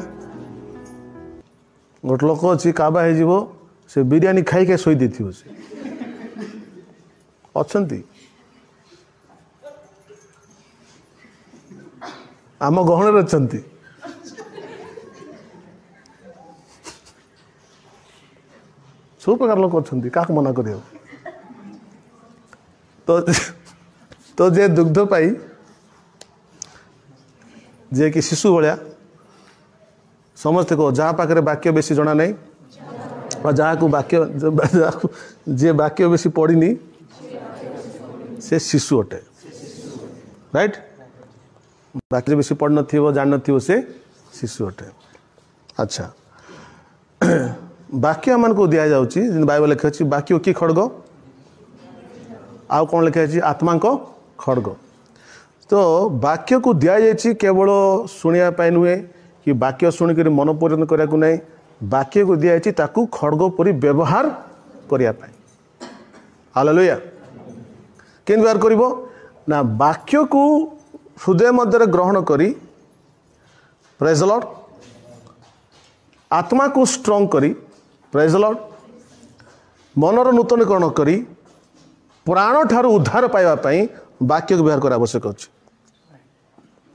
गोटे लोक अच्छी काबा हो से बिरियानी खाई खाई शोई देथिबो से अच्छंती आम गहन अच्छंती सब प्रकार लोक अच्छंती का मना करियो तो जे दुग्ध पाई जे कि शिशु भाया समस्ते कह जहाँ पाखे वाक्य बेसी जना नहीं और जहाँ को वाक्य जे वाक्य बेसी पढ़ी से शिशु अटे राइट वाक्य बेसी पढ़ न जान न से शिशु अटे। अच्छा वाक्य आम को दि जाऊँगी बाइबल लिखा अच्छी वाक्य कि खड़ग आउ कौन लिखा आत्मा को खड़ग तो वाक्य को दि जाए केवल शुणा नुहे कि वाक्य शुणिक मन परिवर्तन करने को नहीं वाक्य को दि जाए ताकू खड़ग परी व्यवहार करने हालेलुया केन व्यवहार करिवो ना वाक्य को हृदय मध्य ग्रहण करी प्रेज द लॉर्ड आत्मा को स्ट्रॉन्ग करी प्रेज द लॉर्ड मनर नूतनीकरण करी प्राण ठारू उद्धार पाइबा पई वाक्य को व्यवहार कर आवश्यक अच्छे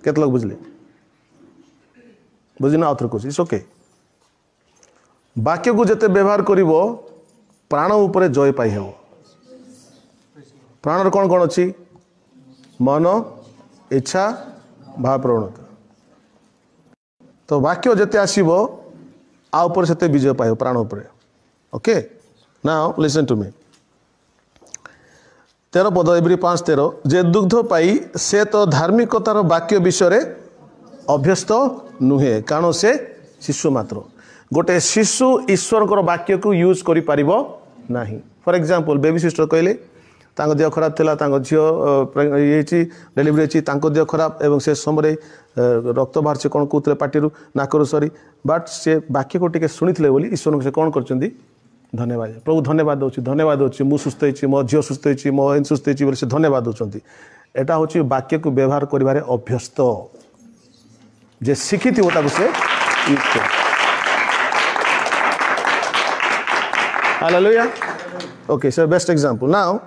केते लोग बुझले बुझना आउथर को इट्स ओके वाक्य को जते व्यवहार करिवो प्राण उपरे जय पाई हेबो। प्राण कौन कौन अच्छी? मन, इच्छा, भाव प्रवणता। तो वाक्य जिते आसो आ ऊपर से विजय पाइब प्राण उपरे। Okay, now listen to me. 13 पद एब्री 5:13 जे दुग्ध पाई से तो धार्मिकतार वाक्य विषय अभ्यस्त नुहे कारण से शिशु मात्र। गोटे शिशु ईश्वर वाक्य को यूज करि परिबो नाही। फॉर एग्जांपल बेबी सिस्टर कहले तांको देह खराब थिला, तांको झियो ये डेलीवरी अछि, तांको देह खराब एवं से समय रक्त बाहर से कौन कहते पार्टी नाकरू सरी बट से वाक्य को टिके शुणी बोली ईश्वर से कौन कर धन्यवाद प्रभु धन्यवाद दूसरी धन्यवाद दूसरी मु सुस्थ होती मो झील सुस्थ होती मो इन सुस्थ होती से धन्यवाद दूसरी। एटा हूँ वाक्य को व्यवहार करिबारे अभ्यस्त जे शिखी थी से यूज कर। Hallelujah. Okay sir best example now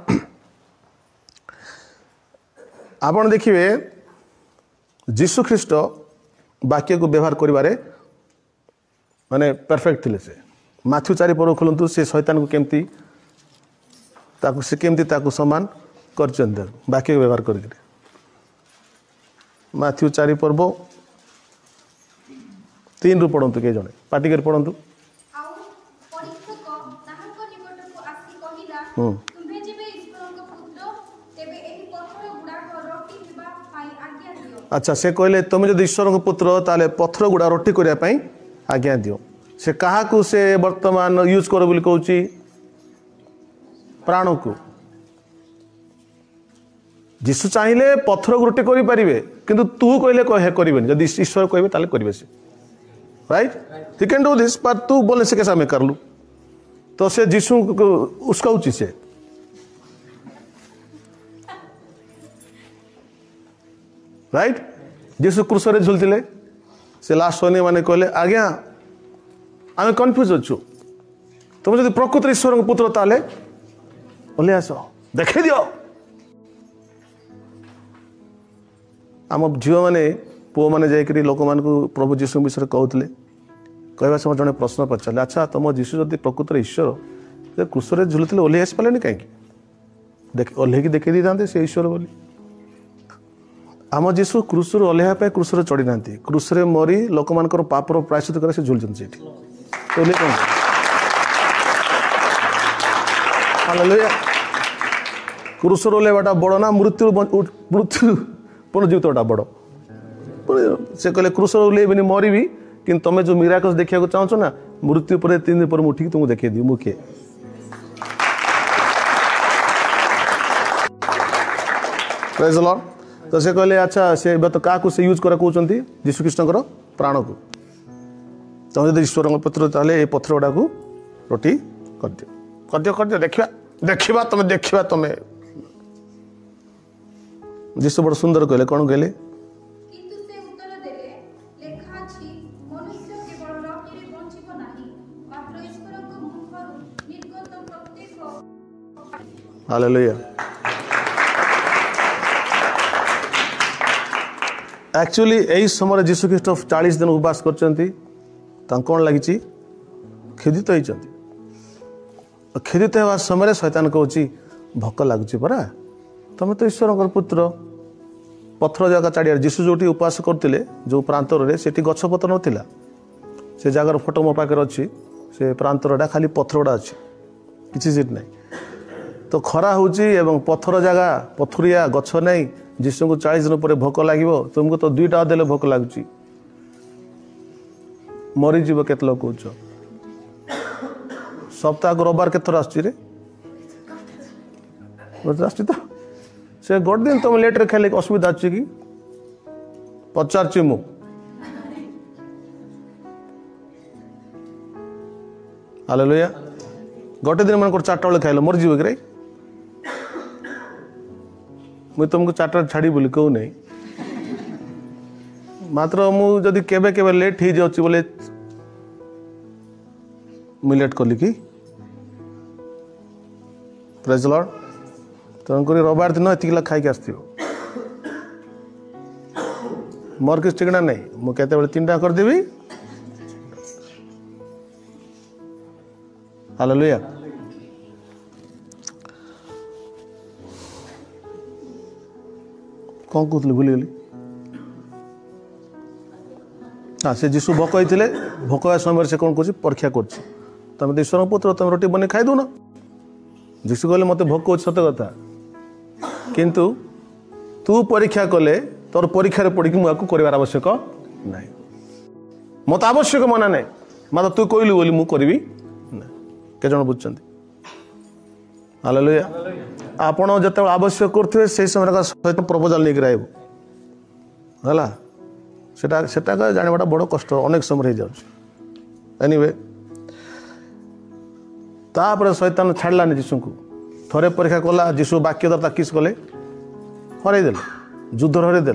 आपण देखिए जीशु ख्रीस्ट वाक्य को व्यवहार करिबारे माने परफेक्ट थिले। से माथ्यू 4 पद खोलंतु से शैतान को केमती सम्मान करचंद वाक्य व्यवहार करके। माथ्यू 4 पर्व 3 रु पढ़ंतु के जने पाटी कर पढ़ंतु। अच्छा से कहले तुम जब ईश्वर को पुत्र ताले पत्थर गुड़ा रोटी करने पाई आज्ञा दियो। से कहा को से वर्तमान यूज कर बोली कहूची प्राण को। जीशु चाहिए पत्थर को रोटी करि परिबे किंतु तू कहले कहे करिवेन जदी ईश्वर कहबे ताले करिवे से right he can do this पर तू बोले से कैसा मैं कर लूं तो से जीशु उसका उचित से राइट। जीशु क्रूस रे झुलतिले से लास्ट होने माने कहले आज्ञा आम कन्फ्यूज अच्छु तुम जब प्रकृत ईश्वर पुत्र ताले बोले आस देखे दियो। आम झील मैंने पुओ मैंने जाकि लोक मान प्रभु जीशु विषय कहते कहवा समय जड़े प्रश्न पचारे अच्छा तुम जीशु जब प्रकृत ईश्वर क्रूस रे झुलुते ओह्लई आसी पारे कहीं ओह्लैक देखी था से ईश्वर बोली। आम जीशु क्रूस ओह्लैया क्रूस चढ़ी ना क्रूस मरी लोक मान पापर प्रायश्चित कर झुलुंट से क्रूस ओह्लैवाटा बड़ ना मृत्यु मृत्यु पुनर्जीवितटा बड़ से कहले क्रूस ओह्लैबिनी मरबी कि तुम जो मिराकल्स देखा चाहो ना मृत्यु पर 3 दिन पर उठिक तुमको देखे दी मु किए। Praise the Lord. तो से कहले अच्छा से तो क्या से यूज कर कहते जीशु कृष्ण प्राण को तुम जब ईश्वर पुत्र ताले ये पत्थर गुड़ा को रोटी कर दियो देखा देखा तुम देखा तुम जीशु बड़ सुंदर कहले कौन कहले हालेलुया। एक्चुअली यही समय जीशु ख्रीस्ट 40 दिन उपवास करचंती कौन लगी खेदित होती खेदित होगा समय शैतान कहूँ भोक लगुच परा तुम तो ईश्वर पुत्र पत्थर जगह चाड़िया जीशु जो उपवास करते जो प्रांतर से गछपत्र नाला से जगार फोटो मो पाखे अच्छी से प्रांतरटा खाली पत्थर गुड़ा अच्छी किसी सीट ना तो खरा हूँ पत्थर जगह पथुरिया गछ नहीं जीशु को 40 दिन पर भोक लगे तुमको तो 2टा देले भोक लगुच मरीज के लोग कौच सप्ताह को रविवार केत आसुरे तो से गोटे दिन तुम लेट रे खेल असुविधा अच्छी कि पचार मु हालेलुया। गोटे दिन मन 4टा बेले खाइल मर जीव कि मुझे तुमको 4टा छाड़ी बोली कहू नहीं मात्र मुझे केबे केबे लेट हो जाऊँ बोले मुझे लेट कली कि प्रेज द लॉर्ड। तेणुक रविवार दिन ये खाई आस मोर किसी ठिकना नहीं मुझे 3टा करदेवी। हालेलुया। कौन कहते भूलीगली हाँ से जीशु भोक होते भोक होगा समय से कौन कर परीक्षा कर ईश्वर पुत्र तुम रोटी बन खाई दौन जीशु कहले मत भोक हो सत कथा किंतु तू परीक्षा कले तोर परीक्षा पड़ी मुझे कर आवश्यक ना मत आवश्यक मना ना मात्र तू कहलु बोली मुझे करी के जन बुझुं हालेलुया आपण जो आवश्यक करते से समय सहित प्रपोजाल नहीं है सेटा जानवाटा बड़ कष्ट अनेक समय हो जाए एनीवे तापर शैतान छाड़लानी जीशु को थरे परीक्षा कला जीशु वाक्य द्वारा किस कले हरईदे युद्ध हरईदे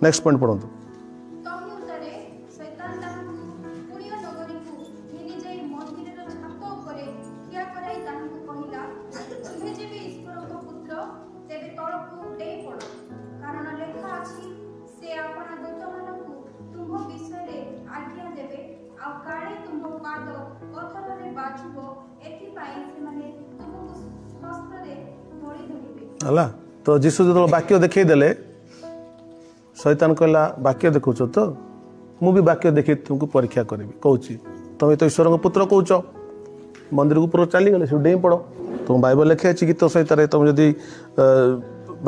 नेक्स्ट पॉइंट पढ़ु है तो जीशु जो वाक्य देखईदेले शैतान कहला वाक्य देखुच तो मु भी वाक्य देखी तुमको परीक्षा करी कहूँ तुम तो ईश्वर को पुत्र कौच मंदिर को पूरा चलीगले सब डेई पड़ तुम बाइबल लिखाई गीत सहित तुम जदि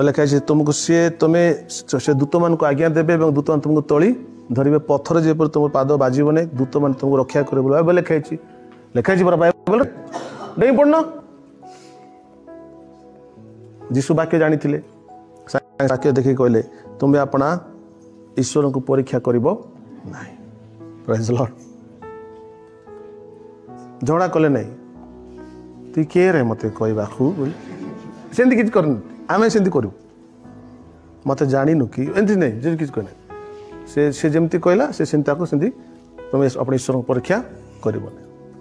लिखाई तुमको सी तुम्हें से दूत मान को आज्ञा देवे और दूत मान तुमको तली धरवे पथर जेपर तुम पाद बाजबनी दूत मान तुमको रक्षा कर बाइबल लिखाई बाइबल डेई पड़न जीशु वाक्य जानी वाक्य देखिए कहले तुम्हें अपना ईश्वर को परीक्षा कर झगड़ा कले नहीं तु किए रे मत कहू सेमती किसी कर आम सेमती करूँ मत जानू कि एमती नहीं किसी कहना से जमती कहला से सेमती तुम अपने ईश्वर को परीक्षा कर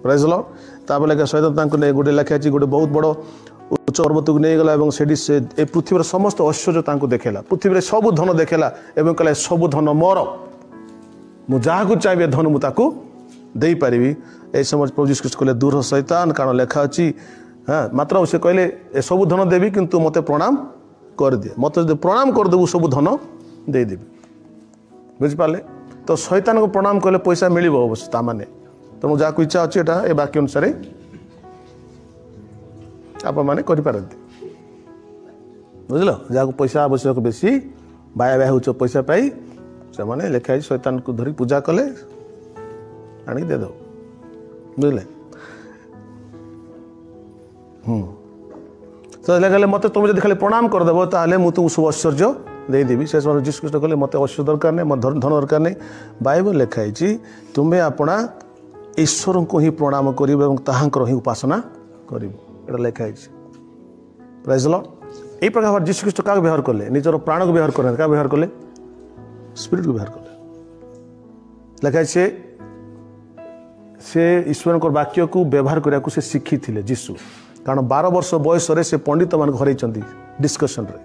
प्रेज लॉर्ड लगे सहित गोटे लिखाई गोटे बहुत बड़ उच्च पर्वत को नहीं गला से पृथ्वी समस्त ऐश्वर्य देखेला पृथ्वी सबू धन देखेला और कहला सबू धन मोर मु जहाँ चाहिए धन मुझे दे पारि ए समय प्रभु यीशु कहले दूर शैतान कारण लेखा अच्छी हाँ मात्र से कहले ए सबू धन देवी किंतु मते प्रणाम कर दिए मत जो प्रणाम करदेबू सबू धन देदेवी बुझिपारे तो शैतान को प्रणाम कले पैसा मिल अवश्य ताने तेणु जहाँ इच्छा अच्छी एटा ए वाक्य अनुसार आप मैंने करपारती बुझल जहाँ पैसा आवश्यक बेसी बाया बाया हो पैसा पाई से मैंने लिखाई शैतान को धरी पूजा कले आनिक दे दो बुझले तो लिखले मत तुम जब खाली प्रणाम करदेव ताले मुझे तुमको सब ऐश्वर्य देदेवी से समय जीशु ख्रीष्ट कहले मत ऐश्वर्य दरकार नहीं मत धन दरकार नहीं बाइबल लिखाई तुम्हें अपना ईश्वर को ही प्रणाम कर ही उपासना कर लिखाई प्रेज लॉर्ड यही प्रकार जीशु ख्रीष्ट क्या व्यवहार कले निजर प्राण को व्यवहार करें क्या व्यवहार कले स्पिरिट को व्यवहार कले लिखाई से ईश्वर वाक्य को व्यवहार करने को शिखी थे जीशु कारण 12 वर्ष बयस से पंडित मान हर डिस्कसन रे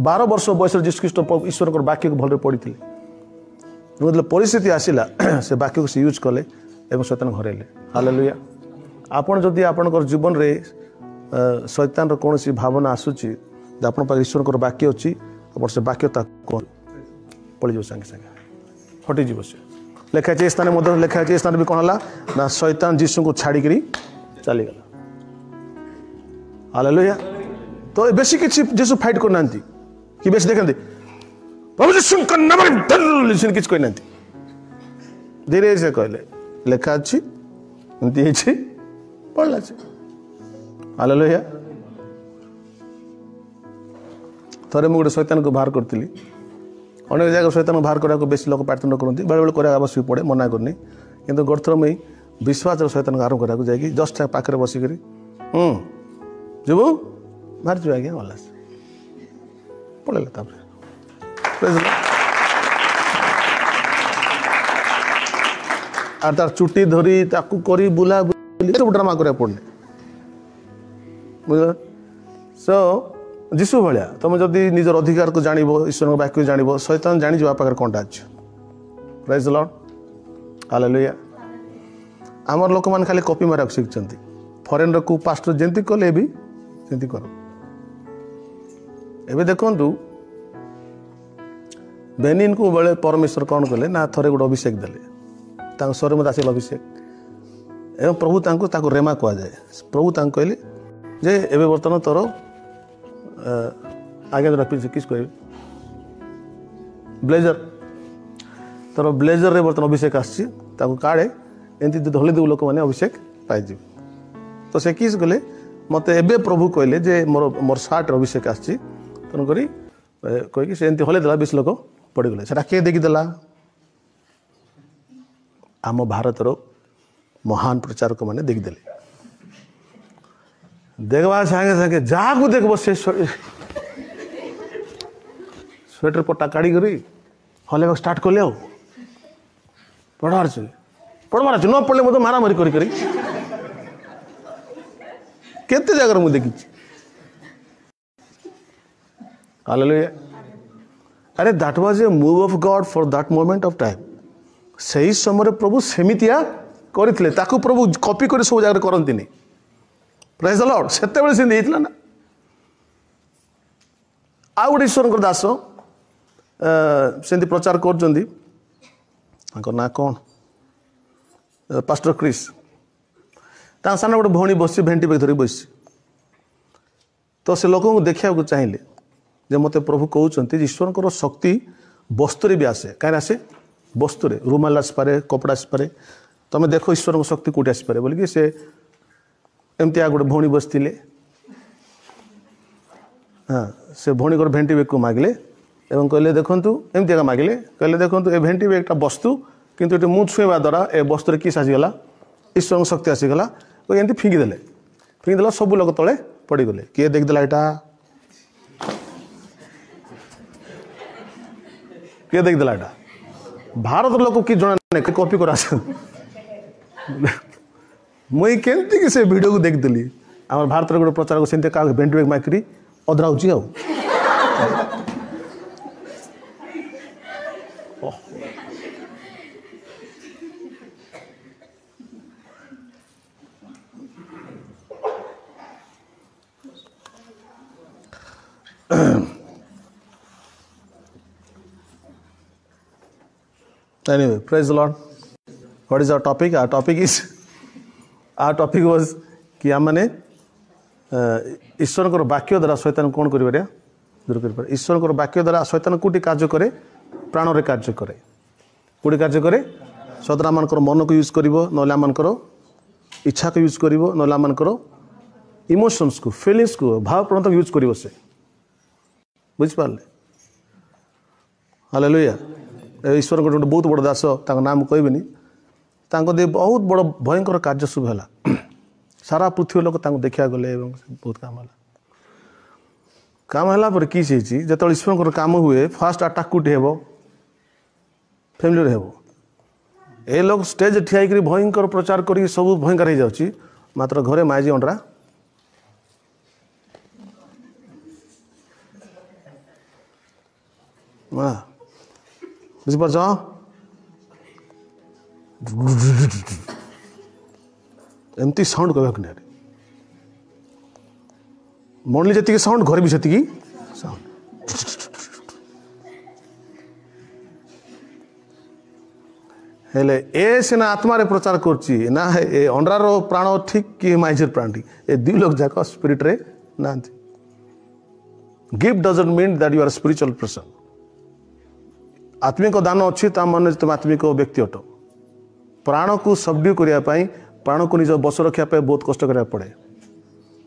12 वर्ष बयस जीशु ख्रीष्ट ईश्वर वाक्य को भल पढ़ी मतलब परिस्थिति आसला से वाक्य को से यूज कले और शैतान हरैले हालेलुया आपन जदि आपन जीवन रे शैतान कौन सी भावना आसूची आप ईश्वर वाक्य अच्छी आप से वाक्य पड़ जाओ सागे सागे हटिज से लिखाई स्थान लिखाई स्थान भी कौन है ना शैतान जीशु को छाड़ी चलीगला हालेलुया तो बेसी किसी जीशु फाइट करना कि बेसी देखते प्रभु जीशु किसी कहना धीरे से कहले लिखा अच्छी एमती पढ़ला हालेलुया थरे मुझे गोटे शैतान को बाहर करी अनेक जगह शैतान को बाहर करने बेसी लोग प्रार्थना करती बेले बेले कराया आवश्यक पड़े मना करनी किंतु गोटे मुई विश्वास शैतान को आरंभ कराया जाकि जस्ट पाखे बसिक जीवु बाहर जी आज्ञा गला पड़ेगा आर तार चुटी धरी ताकू करी बुला सब ड्रामा करा पड़ने बुझ सो जीशु भाया तुम जदि निजर अधिकार को जान ईश्वर वाक्य जान शैतान जानी पाखे कौन अच्छे प्रेज द लॉर्ड हालेलुया आमर लोक मैंने खाली कॉपी मारा शिखुंट फरेन को पास्टर जमी कले भी सेमती कर एबे देखु बेनिन को बेले परमेश्वर कौन कले ना थरे गोटे अभिषेक देले स्वर में आसिल अभिषेक एवं प्रभु तांको रेमा कह जाए प्रभु कहले जे एवं बर्तमान तोर आगे जो किस कह ब्लेजर तोर ब्लेजर रे बर्तमान अभिषेक आसी काड़े एमती धली देव लोक मैंने अभिषेक पाई तो से किस कले मत एबे प्रभु कहले जे मोर सार्ट अभिषेक आसी तेणुक कहीकि से एमती हले देला 20 लोक पड़गले से किए देखीदेला आम भारतर महान प्रचारक मैंने देखीदे देखवा सागे सागे जहाँ को देखो से स्वेटर पट्टा काढ़ी करी हले स्टार्ट कले पढ़वार न पढ़ले मत मारामारी करी केते जगह मुझे देखी हालेलुया अरे that was a move of God for that moment of time सही समय प्रभु सेमितिया करथिले ताकू प्रभु कॉपी कर सब जगह करंतिनी प्रेज द लॉर्ड सेते बेले से देइतला ना आ गोटे ईश्वर दास सेंती प्रचार करजंदी ना कौन पास्टर क्रिस ता सामने गोटे भौणी बसी भेंटी बेग धरी बसी तो से लोक देखा चाहिए जे मते प्रभु कहते ईश्वर शक्ति वस्तुरे भी आसे कहीं आसे वस्तुरे रुमाल आसपे कपड़ा आसपे तुम देख ईश्वर शक्ति कौटे आसपे बोलिकी से एमती आ गोटे भौणी बसते हाँ से भौणी गोटे भेंटी बेग को मागिले एवं कहले देखूँ एमती एका मागिले कहले देखूँ ए भेंटी बेगटा वस्तु किंतु ये मुझ छुआ द्वारा ए वस्तुरे किस आसीगला ईश्वर शक्ति आसीगला तो एमती फिंगिदेला सब लोग तले पड़गले किए देखदेला यहाँ किए देखदेला यहाँ भारत लोक कि जना कॉपी कर मुई केमती कि से वीडियो को देखदेली आम भारत गोटे प्रचार को सेमती क्या भेंटी बेग माइकरी अधराऊँगी आउ Anyway, praise the Lord. What is our topic? Our topic was कि आम मैंने ईश्वर वाक्य द्वारा शैतान कौन कर दूर कर ईश्वर वाक्य द्वारा शैतान कौटी कार्य करे प्राण रे कार्य करे कौटी कार्य करे शैतान आम मन को यूज कर ना इच्छा को यूज कर ना आम इमोशंस को फिलिंग्स को भाव प्रणता यूज कर से बुझिपारे हालेलुया ईश्वर गोटे बहुत बड़ दास नाम कहबेनी दे बहुत बड़ भयंकर कार्य सब है सारा पृथ्वी लोक देखा गले बहुत काम है किस जो ईश्वर काम हुए फास्ट अटाक कौटे हे फैमिली हे ए लोग स्टेज ठिया भयंकर प्रचार कर सब भयंकर हो जाऊँगी मात्र घरे माइजी अंडरा बुझिपार एमती साउंड कहना मंडली जी साउंड घर भी जी साउंड हेले ए सीना आत्मारे प्रचार करची ना ए अंडार प्राण ठीक कि माइजर प्राण ठीक ए दुई लोग जाक स्पिरिट रे ना gift doesn't mean that you are spiritual person आत्मिक दान अच्छी मान तुम आत्मिक व्यक्ति अट प्राण को सबड्यू करने प्राण को निज बस रखापी बहुत कष्ट करा पड़े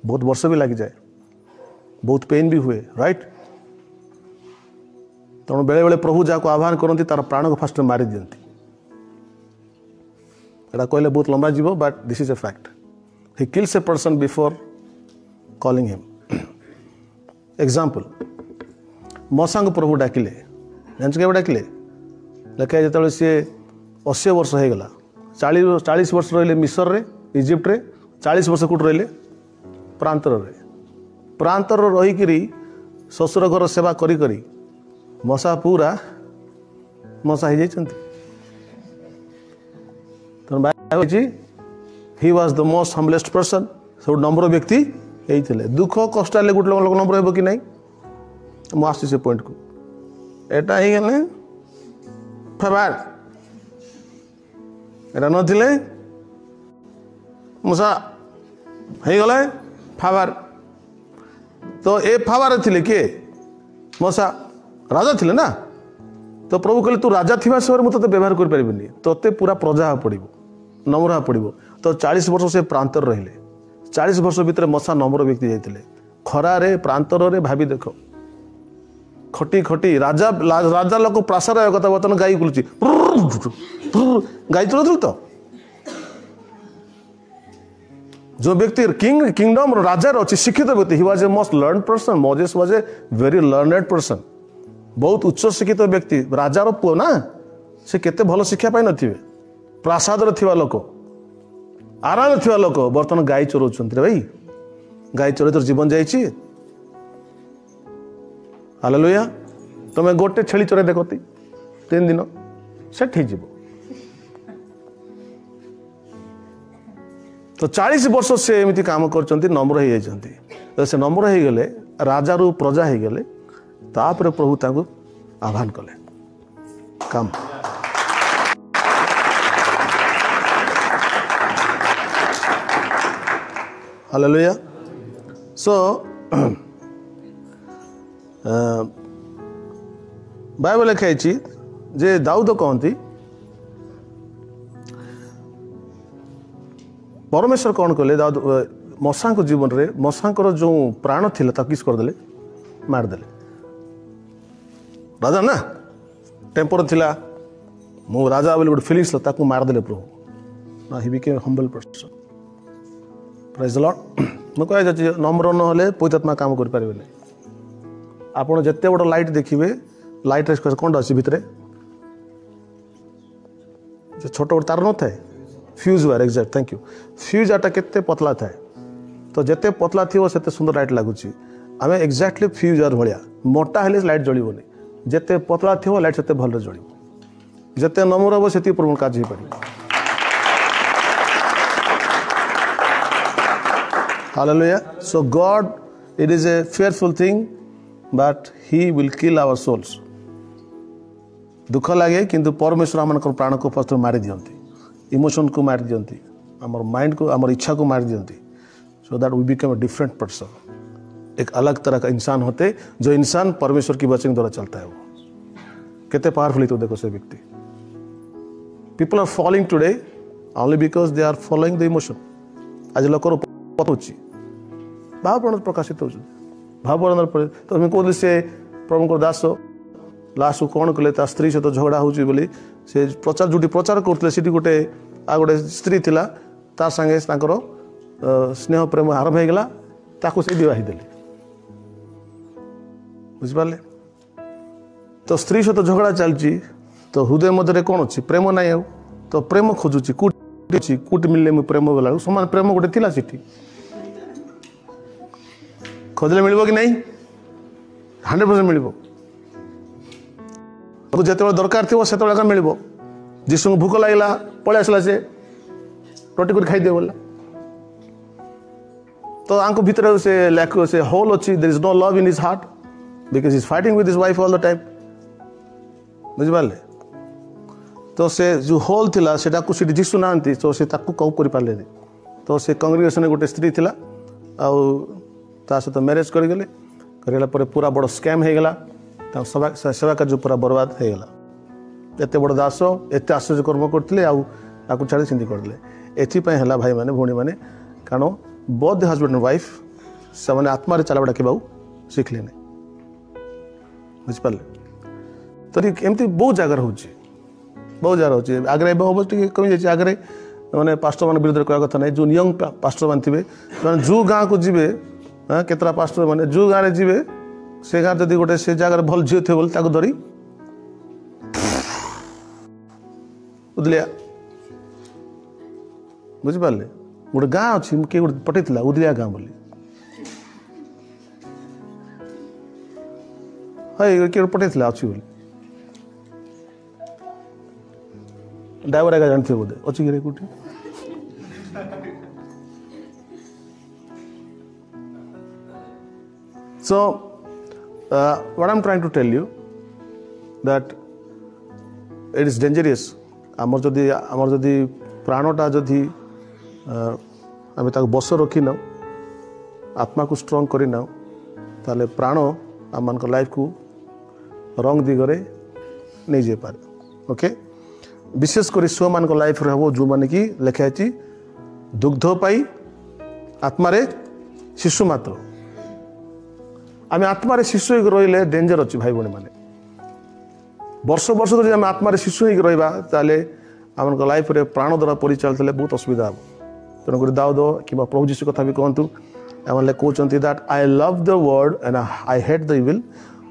बहुत वर्ष भी लग जाए बहुत पेन भी हुए राइट तेणु बेले बेले प्रभु जहाँ को आह्वान करती तार प्राण को फास्ट मारी दिखती एटा कहले बहुत लंबा जीव but this is a fact he kills a person before calling him example मशा को प्रभु डाकिले जानच के डाकिले लेकिन जो सी 80 वर्ष हो गला 40 वर्ष रहिले मिसर रे इजिप्ट रे 40 वर्ष कौट रहिले प्रांतर रहीकि ससुर घर सेवा करी करी मशा पूरा मशा हो जाती he was the most humblest person सब नम्र व्यक्ति होते दुख कष्ट गोटे लोग नम्र हो कि नहीं मुझे से पॉइंट को एटा ही गले ଫେଭାର ଏଇଟା ନଥିଲେ ମୂଷା ହେଇଗଲେ ଫେଭାର। ତ ଏ ଫେଭାର ଥିଲେ କିଏ? ମୂଷା ରାଜା ଥିଲେ ନା। ତ ପ୍ରଭୁ କହିଲେ ତୁ ରାଜା ଥିବା ସମୟରେ ମୁଁ ତୋତେ ବ୍ୟବହାର କରିପାରିବିନି, ତୋତେ ପୁରା ପ୍ରଜା ହେବାକୁ ପଡ଼ିବ, ନମ୍ର ହେବାକୁ ପଡ଼ିବ। ତ 40 ବର୍ଷ ସେ ପ୍ରାନ୍ତରେ ରହିଲେ। 40 ବର୍ଷ ଭିତରେ ମୂଷା ନମ୍ର ବ୍ୟକ୍ତି ଯାଇଥିଲେ। ଖରାରେ ପ୍ରାନ୍ତରରେ ଭାବି ଦେଖ, ଖଟି ଖଟି ରାଜା ଲୋକ ପ୍ରାସାଦ କଥା ବର୍ତ୍ତମାନ ଗାଈ ବୁଲୁଛି, ଗାଈ ଚଳୁଥିଲୁ ତ। जो व्यक्ति किंगडम राजार अच्छी शिक्षित व्यक्ति, he was a most learn person. Moses was a very learned person, बहुत उच्च शिक्षित व्यक्ति, राजार पुओ ना, से केते भल शिक्षा पाई नथिबे। प्रासाद थिबा लोक, आराम थिबा लोक बर्तमान गाई चोरौछन्ति रे भाई, गाई चोरे तोर जीवन जाइछि। हालेलुया। तमे गोटे छेली चोरे देखती 3 दिन सेट ही जीवो। तो 40 वर्ष से एमती काम करचंती, नम्र हो जाइछंती। तो से नम्र हो गले, राजा रु प्रजा हो गले, तापर प्रभु तांको आह्वान कले काम। हालेलुया। सो बाइबल लिखाई जे दाऊद कहती परमेश्वर कौन कले, दाऊद मशा को जीवन रे मशा जो प्राण थिला ताकु किस करदेले, मारदेले। राजा ना टेम्पर थिला, मु राजा बोली गोटे फिलिंग्स ताकु मारदेले प्रभु ना। He became humble person. Praise the Lord. मु कह जाची नम्र न होले पवित्रात्मा काम कर पारिबे नै। आपण जत्ते बड़ लाइट देखिबे, लाइट रे कोन अछि भितरे जे छोट बड़ तार न थाए, fuse wire. Exact, thank you. Fuse आटा केते पतला थाए, तो जेते पतला थिवो सेते सुंदर लाइट लागुची। आमे एक्जाक्टली फ्यूज वायर भलिया मोटा हेले लाइट जळिबोनी, जेते पतला थिवो लाइट सेते भलरे जळिबो। जेते नम्र हो सेति प्रभु काज हे पारि। Hallelujah. So God, it is a fearful thing, but he will kill our souls. दुख लगे किंतु परमेश्वर आमनकर प्राण को फस्ट मारि दियंती, इमोशन को मार दियंती, आमर माइंड को, आमर इच्छा को मार दियंती, so that we become a different person. एक अलग तरह का इंसान होते, जो इंसान परमेश्वर की वचन द्वारा चलता है। वो कितने पावरफुल तो देखो से व्यक्ति। People are following today only because they are following the emotion. आज लोक भाव प्रकाशित हो भाव पर। तो मैं कहली से प्रभु दास लास्ट को कौन कले, स्त्री सहित झगड़ा होची बोली से प्रचार जो प्रचार करते से गोटे गोटे स्त्री थिला, ता संगे स्नेह प्रेम आरंभ हो गला, ताको से विवाह देले। बुझिपारे। तो स्त्री सहित झगड़ा चलची, तो हृदय मध्य कौन अच्छी प्रेम ना, तो प्रेम खोजुची कूट मिलले मुझे प्रेम बोला समान प्रेम गोटे थिला सेठी खोजले मिलबो कि नहीं? 100% मिलबो। जिते दरकार थी से मिलबो। जीसु को भूख लगला पलि आसला, से रोटी कर खाईदे बोला, तो आंको भीतर से लैक से होल अच्छी। There is no love in his heart because he is fighting with his wife all the time. बुझिपारे। तो से जो होल थिला सेटा को सीटी जीसु नांती, तो से ताकू कौ करि पाले। तो से कांग्रेगेशन गोटे स्त्री थिला, आउ ता सहित मैरेज करगले, करला पर पूरा बड़ स्कैम हो गला। सेवा कार्य पूरा बर्बाद हो गला। एत बड़ दास एत आश्चर्य कर्म करते आउ छाड़ी सिंधी करदे। एथिपाई है भाई मैंने भौणी मैंने, कारण both the husband and wife से मैंने आत्मा चलावा डाक शिखले नहीं। बुझिपारे। तो एमती बहुत जगार हो, बहुत जगह हो। आगे हम कमी जाए, आगे मैंने पास्टर मान विरुद्ध कह कथा नहीं। जो यंग पास्टर मान थे, जो गाँव को जी केतरा पास्टर मैंने जो गाँव में जी, से गाँव जदि गोटे से जगह भल झील थे बोले धरी उदलिया। बुझिपारे। गोटे गाँ अच्छी किए गोटे पठेला उदलिया गाँ बोली, है किए पठेला अच्छी बोली। ड्राइवर आगे जानते बोधे अच्छी कि कौटी। So what I'm trying to tell you that it is dangerous आमर जदि प्राणटा जदि आम बस रखी ना आत्मा को स्ट्रंग करना ताले प्राण आम मान लाइफ को रंग दिगरे नहीं जाए पारे ओके विशेषकर छुआ मान लाइफ हम जो मैंने कि लिखाई दुग्ध पाई आत्मारे शिशु मात्र आम आत्मारे शिशु हो रही डेंजर अच्छी भाई भाई मैंने वर्ष वर्ष धरी आम आत्मारे शिशु हो रहा आम लाइफ रे प्राण द्वारा परिचालित बहुत असुविधा हम तेणुक दाऊद कि प्रभु जीशु कथा भी कहतु आम कहते that I love the word and I hate the evil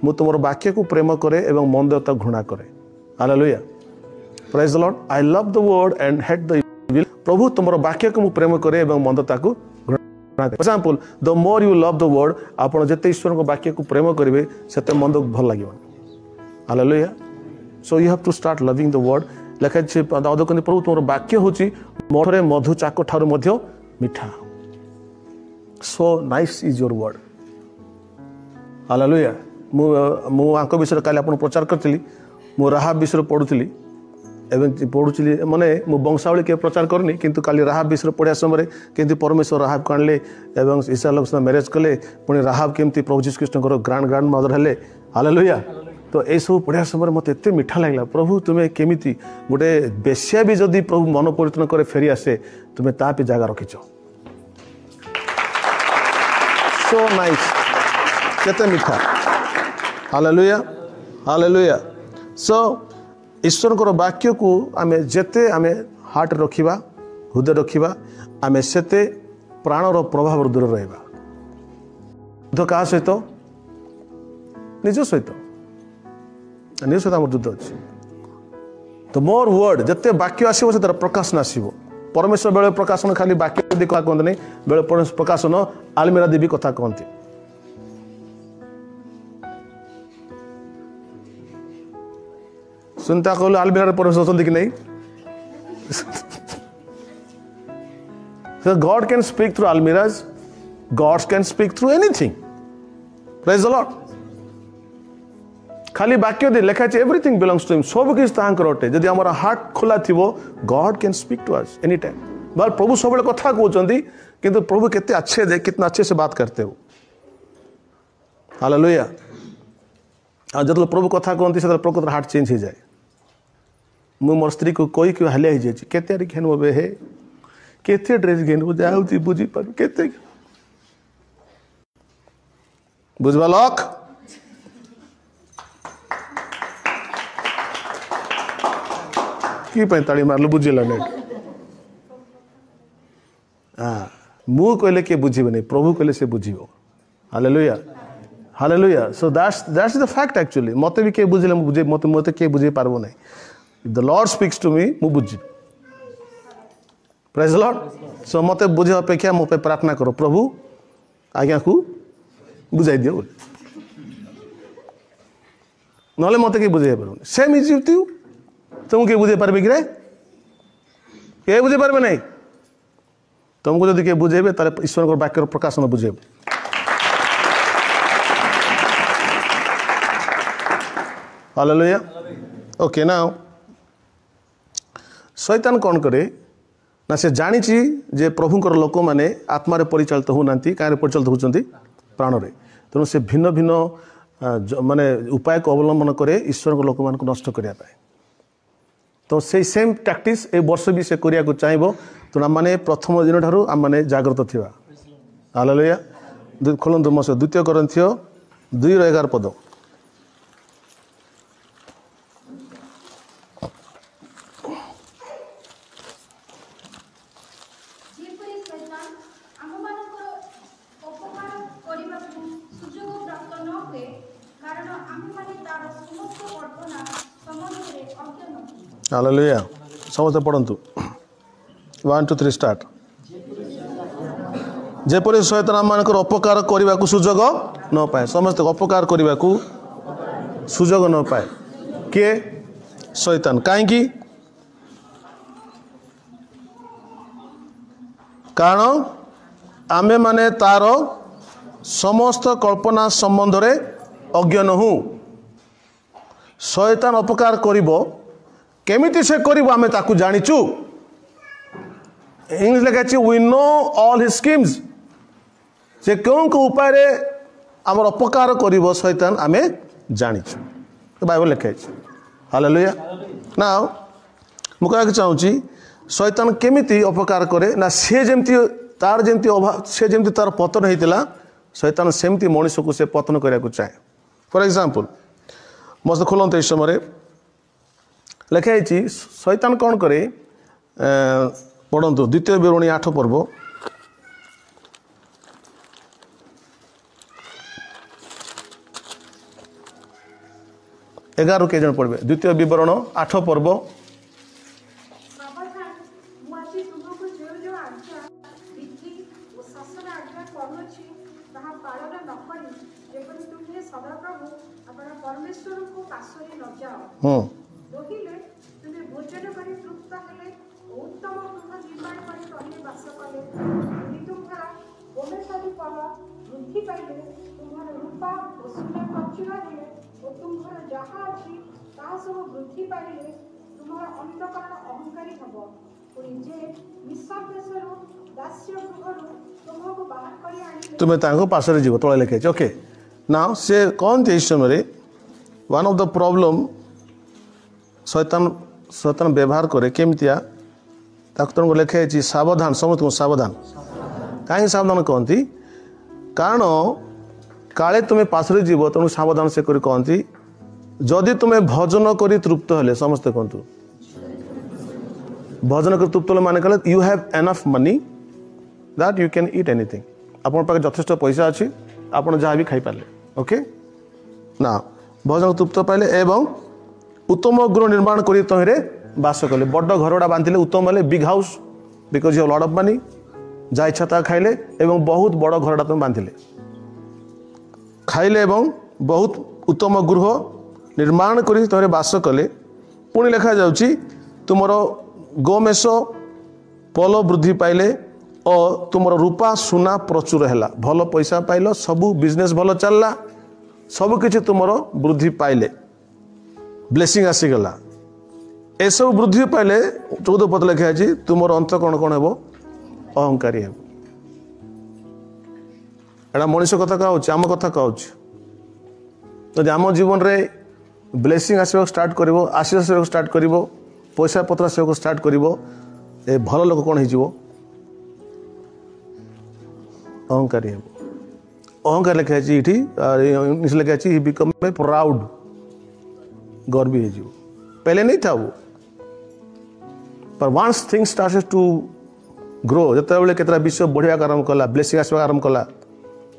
मु तुम वाक्य को प्रेम करे एवं मंद घृणा करे hallelujah praise the Lord I love the word and hate the evil प्रभु तुम वाक्य को प्रेम करे एवं मंदता को घृणा करे example the more you love the word आपण जते ईश्वर को वाक्य को प्रेम करेंगे सेते मंद भल लगे hallelujah so you have to start loving the word लिखाई दाऊद कहते प्रभु तुम वाक्य हूँ मठरे मधु चाक ठार मीठा so nice is your word hallelujah मुझे विषय काली आप प्रचार करी मु राहाब विषय पढ़ुली एवं पढ़ुली माने मु वंशावली के प्रचार करनी किंतु काली राहाब विषय पढ़ा समय केमती परमेश्वर राहाब को आणले एवं ईसा लोक मैरेज कले पुणी राहाब केमती प्रभु जीशु कृष्ण ग्रांड मदर हेले हालेलुया तो ये सब पढ़ा समय मत एत मीठा लगे प्रभु तुम्हें केमिति गोटे बेश्या भी जदि प्रभु मन परिवर्तन करे फेरी आसे तुम्हें ता भी जगह रखीच सो नाइस केते मीठा हालेलुया हालेलुया सो ईश्वर को वाक्य को आमे जेते आमे हार्ट रखिबा हृदय रखिबा आमे सेते प्राणर प्रभाव दूर रहिबा युद्ध क्या सहित निज सहित निज सहित आम युद्ध अच्छी तो मोर वर्ड जिते वाक्य आसो से प्रकाशन आसो परमेश्वर बेले प्रकाशन खाली वाक्य दी कथा कहते नहीं बेले प्रकाशन आलमीरा दी भी कथा कहते सुनता कहलु आलमीरा परमेश्वर अछंती कि नहीं So God can speak through almiras. God can speak through anything. Praise the Lord. खाली वाक्य दे लिखा है एवरीथिंग बिलोंग्स टू हिम सब किछ तांकर अटे जदि हमर हार्ट खोला थिबो God can speak to us any time बाल प्रभु सब बेले कथा कहउचंदी किंतु प्रभु कितने अच्छे दे कितना अच्छे से बात करते हो हालेलुया आ जब प्रभु कथा कहंती से प्रभु हार्ट चेंज हो जाए मु मोर स्त्री को कोई क्यों हले जाए केते रे घेन मोबे हे केते ड्रेस घेन जाउती बुझी पर केते बुझबा लोक कि ताड़ी मारल बुझेला नहीं हाँ मु कहले किए बुझे नहीं प्रभु कहले से बुझिबो hallelujah hallelujah so that's the fact actually मते भी के बुझले बुझे मते मते के बुझे पारबो नहीं if the lord speaks to me मु बुझी प्रेज द लॉर्ड सो मते बुझे अपेक्षा मो पे प्रार्थना करो प्रभु आज्ञा को बुझाई दियो नले मते के बुझे पारबो सेम इज विथ यू तुम के बुझे पारबे कि रे के बुझे पारबे नहीं तुमको जब किए बुझेबे तारे ईश्वर को वाक्य प्रकाशन बुझेबे हालेलुया ओके नाउ शैतान कौन करे ना से जानी जे प्रभुंकर लोक माने आत्मा रे परिचालित होनांती कारे परिचालित होचंती प्राण रे तेणु से भिन्न भिन्न माने उपाय को अवलंबन करे ईश्वर को लोक मान को नष्ट करिया पाए तो से सेम टैक्टिस ए वर्ष भी से करिया को चाहिबो तो आम मैंने प्रथम दिन ठारू आम मैंने जागृत थिबा हालेलुया खोलंतु मस द्वितीय कोरिन्थियो 2:11 पद हालेलुया समस्त पढ़ंतु 1 2 3 स्टार्ट जेपरि शैतान आम मानकर अपकार करने को सुजोग न पाए समस्त अपकार करने को सुजोग न पाए किए शैतान कहीं कारण आमे माने तार समस्त कल्पना संबंध रे अज्ञान हूँ शैतान अपकार करिबो केमिति से करिवो आमे ताकू जानिचु इंग्लिश लिखा अछि we know all his schemes से क्यों को उपाय रे हमर अपकार करिवो शैतान आमे जानिचु तो बाइबल लिखा अछि हालेलुया नाउ मु कहक चाहूची शैतान केमिति अपकार करे ना से जेमति तार जेमति अभाव से जेमति तार पतन हेतिला शैतान सेमति मनुष्य को से पतन करिया को चाहे फॉर एग्जांपल मस्त खोलते इस समय लिखाई शैतान कौन करे पढ़ंतु द्वितीय विवरणी 8 पर्व 11 के जन पढ़बे द्वितीय विवरण 8 पर्व तुम्हें तांको पासरे जीव तले लिखे ओके नाउ से कौन थे इस समय वन ऑफ द प्रॉब्लम शैतान व्यवहार करे केमतिया ताको तुमको लिखे सावधान समस्त सावधान कहीं सावधान कहती कारण काले तुम्हें पासरे जीव तेणु सावधान से कर कहती जदि तुम्हें भजन करी तृप्त हेले समस्ते कहतु भजन कर तृप्त माने कहले you have enough money that you can eat anything आपन पाखे यथेष्ट पैसा अच्छी आपन जहाँ भी खाई पारे ओके ना भजन तृप्त पाइले एवं उत्तम गृह निर्माण कर तहिरे बास कले बड़ घर गुड़ा बांधिले उत्तम हेले big house because you lot of money जहाँ इच्छा ता खाइले एवं बहुत बड़ घरटा तुम बांधिले खाइले एवं बहुत उत्तम गृह निर्माण कर तहिरे बास कले पुणी लिखा जाउची तुमर गोमेश पल वृद्धि पाइले और तुमर रूपा सुना प्रचुर है भल पैसा पाइल सबू बिजनेस भल चलला सब किछि तुमर वृद्धि पाइले ब्लेसिंग आसीगला ए सब वृद्धि पाइले 14 पद लिखा है तुमर अंत कौन कौन हेबो अहंकारी हेबो एटा मनुष्य कथा कहूँ आम कथा कहूँ जदि आम जीवन रे ब्लेसिंग आसवाक स्टार्ट करिवो आशीष आसवाक स्टार्ट करिवो पैसा पत्र आसवाक स्टार्ट करिवो ए भल लोक कौन हो अहंकारी है अहंकार लिखा है इंग्लिश लिखा है ही बिकम ए प्राउड गर्वी हो पहले नहीं था वो पर once things started to grow जिते बड़े केतरा विश्व बढ़िया आरंभ कला ब्लेसिंग आसवा आरंभ कला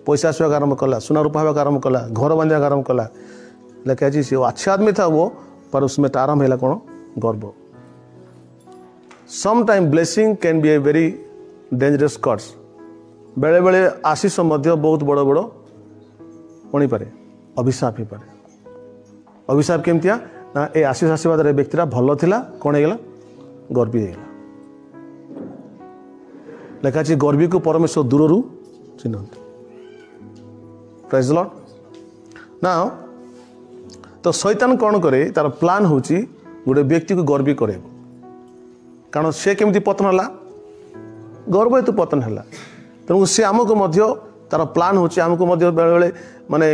पैसा आसवा आरंभ कला सुना रूपा हवा आरंभ कला घर बांधा आरंभ कला लिखा है सी अच्छा आदमी था वो पर उसमें आरंभ है कौन गर्व some time blessing can be a very dangerous curse बेले बेले आशीष मध्य बहुत बड़ बड़ पड़ी पारे अभिशाप ही पारे अभिशाप केमतिया ना ए आशीष आशीर्वाद व्यक्तिरा भल थिला कौन होगा गर्वी होगा लिखा गर्वी को परमेश्वर दूर चिन्हती प्राइज द लॉर्ड ना तो शैतान कौन करे तार प्लान होची गोटे व्यक्ति को गर्वी करे कारण से केमती पतन है गर्व हेतु पतन है तेणु सी आमको मध्य तार प्लान होची आमको मध्य बेले बेले माने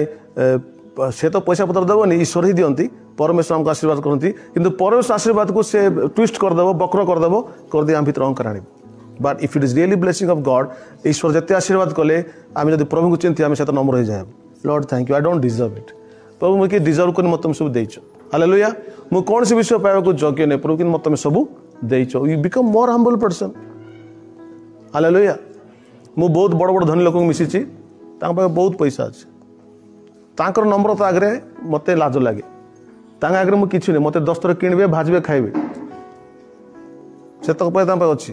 से तो पैसा पत्र देवनी ईश्वर ही दियंती परमेश्वर आमको आशीर्वाद करती किंतु परमेश्वर आशीर्वाद को से ट्विस्ट करदेव बक्र करदेव कर आम भर अहंकार आने but if it is really blessing of God ईश्वर जिते आशीर्वाद कले आम जब प्रभु को चिंती आम से नम्र हो जाए Lord thank you I don't deserve it प्रभु मुझे डिजर्व कर मत सब देच हालेलुया मु कौन सी विषय पाइबा योग्य नहीं प्रभु कि मत सब देच you become more humble person hallelujah मु बहुत बड़ बड़ धनी लोक मिसी बहुत पैसा अच्छे तांकर नम्रता आगे मत लाज लगे आगे मुझे किसी नहीं मत 10 थर किणवे भाजबे खाइबे से अच्छी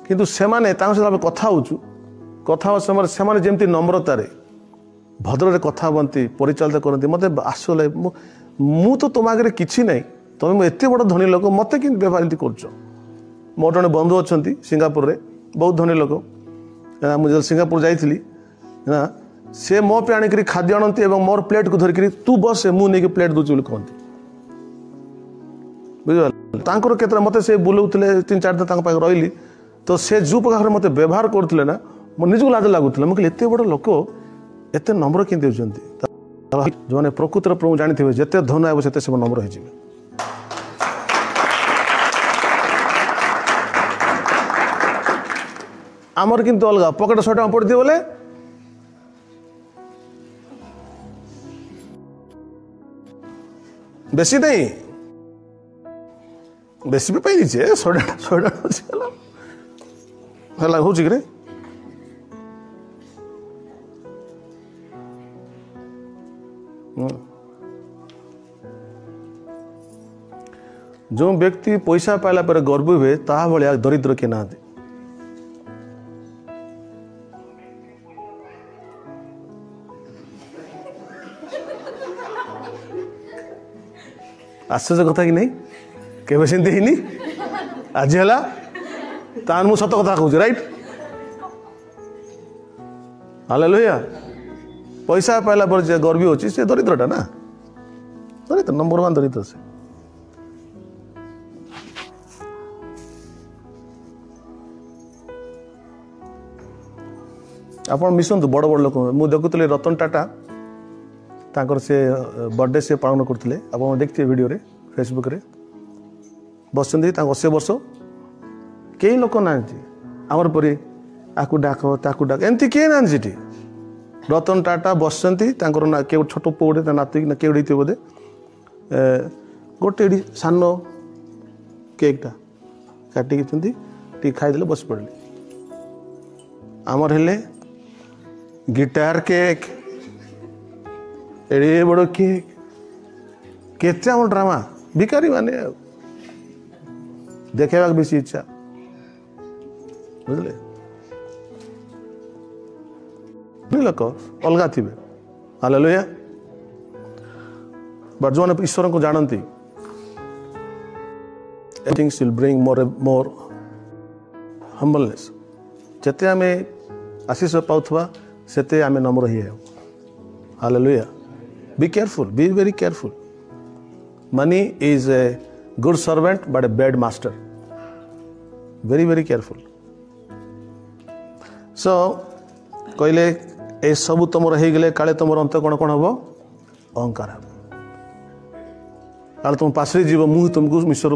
किंतु सेमाने सहित कथा होचु कथा समय से जमी नम्रतार भद्र कथा बनती परिचालित करती मत आस लगे मु तो तुम आगे किसी ना तुम एत बड़ धनी लोक मत कि व्यवहार एमती कर मोर जड़े बंधु अच्छा सिंगापुर में बहुत धनी लोक मुझे सिंगापुर जाइली ना से मो पे आनिक खाद्य आणती मोर प्लेट को धरिकी तू बस मु नहीं प्लेट दूची कहती बुझिपारे तांकर केतरा मते से बुलाउथिले 3-4 दिन तांक पाख रहिली तो से जो प्रकार मते व्यवहार करथिले ना मो निजु लाज लागुथिले मो कहले एते बड़ लोक एते नम्र केंति होजंती जो माने प्रकृतिर प्रभु जानिथिबे जते धन आबो सेते सब नम्र होजिबे आमर किंतु अलगा पकेट 100 टका पड़थि बोले बेसी नहीं बेसी भी पाई छे 100 टका हला हो जिगरे जो व्यक्ति पैसा पाइला पर गर्व हुए ता भलिया दरिद्र के ना दे आश्चर्य कथा कि नहीं केवे सेमती हिनी आज है तान मु सत कथा कहूँ राइट हालेलुया पैसा पाइला पर जे गर्वी होची से दरिद्रटा ना दरिद्र नंबर 1 दरिद्र से आप मिशंतु बड़ बड़ लोक मुझे देखुली रतन टाटा तांकर से बर्थडे से पालन करते आप देखते वीडियो रे फेसबुक रे बस 80 वर्ष कई लोक ना आमर परी आकु डाक ताकू डाक एमती किए ना रतन टाटा बसती ना के छोट पुओटे नाती ना के बोधे गोटे सान केकटा काटिकी खाईदे बस पड़े आमर हेले गिटार केक एड़े बड़ केक केते आम ड्रामा भिकारी माने देखा बेसी इच्छा बुझले लोक अलग थे हालेलुया बट जो ईश्वर को जानती things will bring more humbleness जते आमे आशीष पाउथवा सेते आमे नम्र ही hallelujah be careful be very careful money is a good servant but a bad master very very careful so कहले ए सब तुम रहीगले काले तुम अंत कौन कौन हम अहंकार हम काले तुम पासरी जीव मुझे तुमको ईश्वर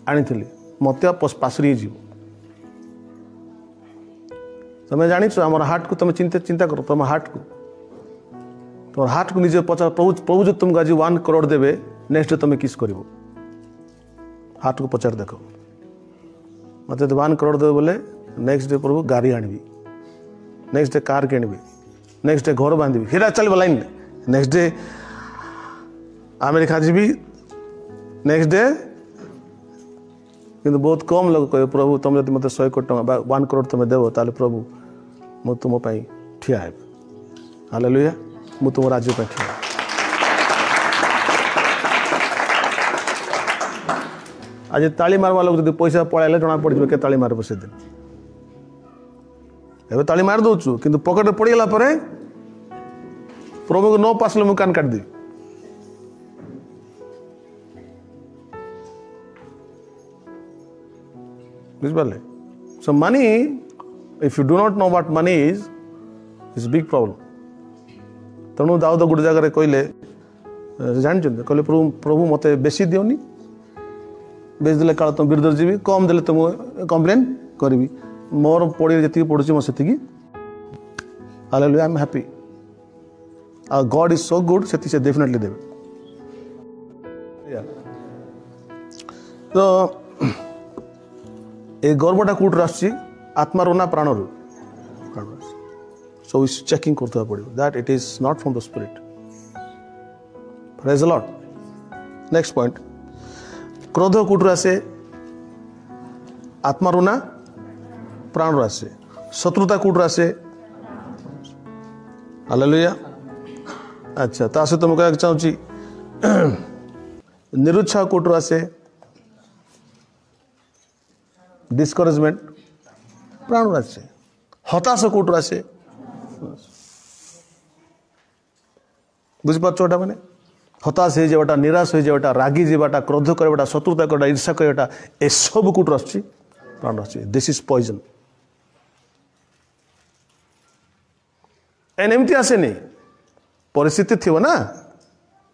आनी मत पासरी जीव तुम जाच आम हार्ट को तुम चिंता कर तुम हार्ट को निजे पचार प्रभु जो तुमको आज 1 करोड़ देवे नेक्स्ट तुम किस कर हार्ट को पचार देख मत 1 करोड़ देवे बोले नेक्स्ट डे प्रभु गाड़ी आनबी नेक्स्ट डे कार किणबी नेक्स्ट डे घर बांधि हिरा चलो लाइन नेक्स्ट डे अमेरिका जी नेक्स्ट डे किंतु बहुत कम लोग कहे प्रभु तुम जब मत 100 कोटी टका 1 करोड़ तुम देव ताले प्रभु मु तुम ठिया है हालेलुया मु तुम राज्य पर ठिया आज ताली मारवा लोग जब पैसा पड़ाइले जना पड़ के ताली मारब से दिन एवं ताली मार दौचु किंतु पकेट पड़गला प्रभु को न पासले मु कान काट दी बुझे so money if you do not know what money is big problem तेणु दाऊद गोटे जगह कहले जान कहले प्रभु प्रभु मत बेसी दियोनी बेच देले काल तुम विरुद्ध जीवी कम देले तुम कंप्लेन करी मोर पड़ी जी पड़ुची मो से hallelujah I am happy God is so good से डेफिनेटली देवे तो ये गर्वटा कौट आत्मार ना प्राणर सो इज चेकिंग करते पड़ो that it is not from the spirit praise the Lord next point क्रोध कौटू आसे आत्मार ना प्राण आसे शत्रुता कौटू आसे हालेलुया अच्छा ता सहित मैं कहना चाहूँगी निरुत्साह कौटू आसे डिस्करेजमेंट प्राण आसे हताश कौटू आसे बुझीपार मैंने हताश हो जावाटा, निराश हो जावाटा, रागी जावाटा, क्रोध करवाटा, शत्रुता करवाटा, ईर्षा करवाटा, ए सब कौट आसुची प्राण आसुची। This is poison. एमती आसेनी परिस्थिति थी ना,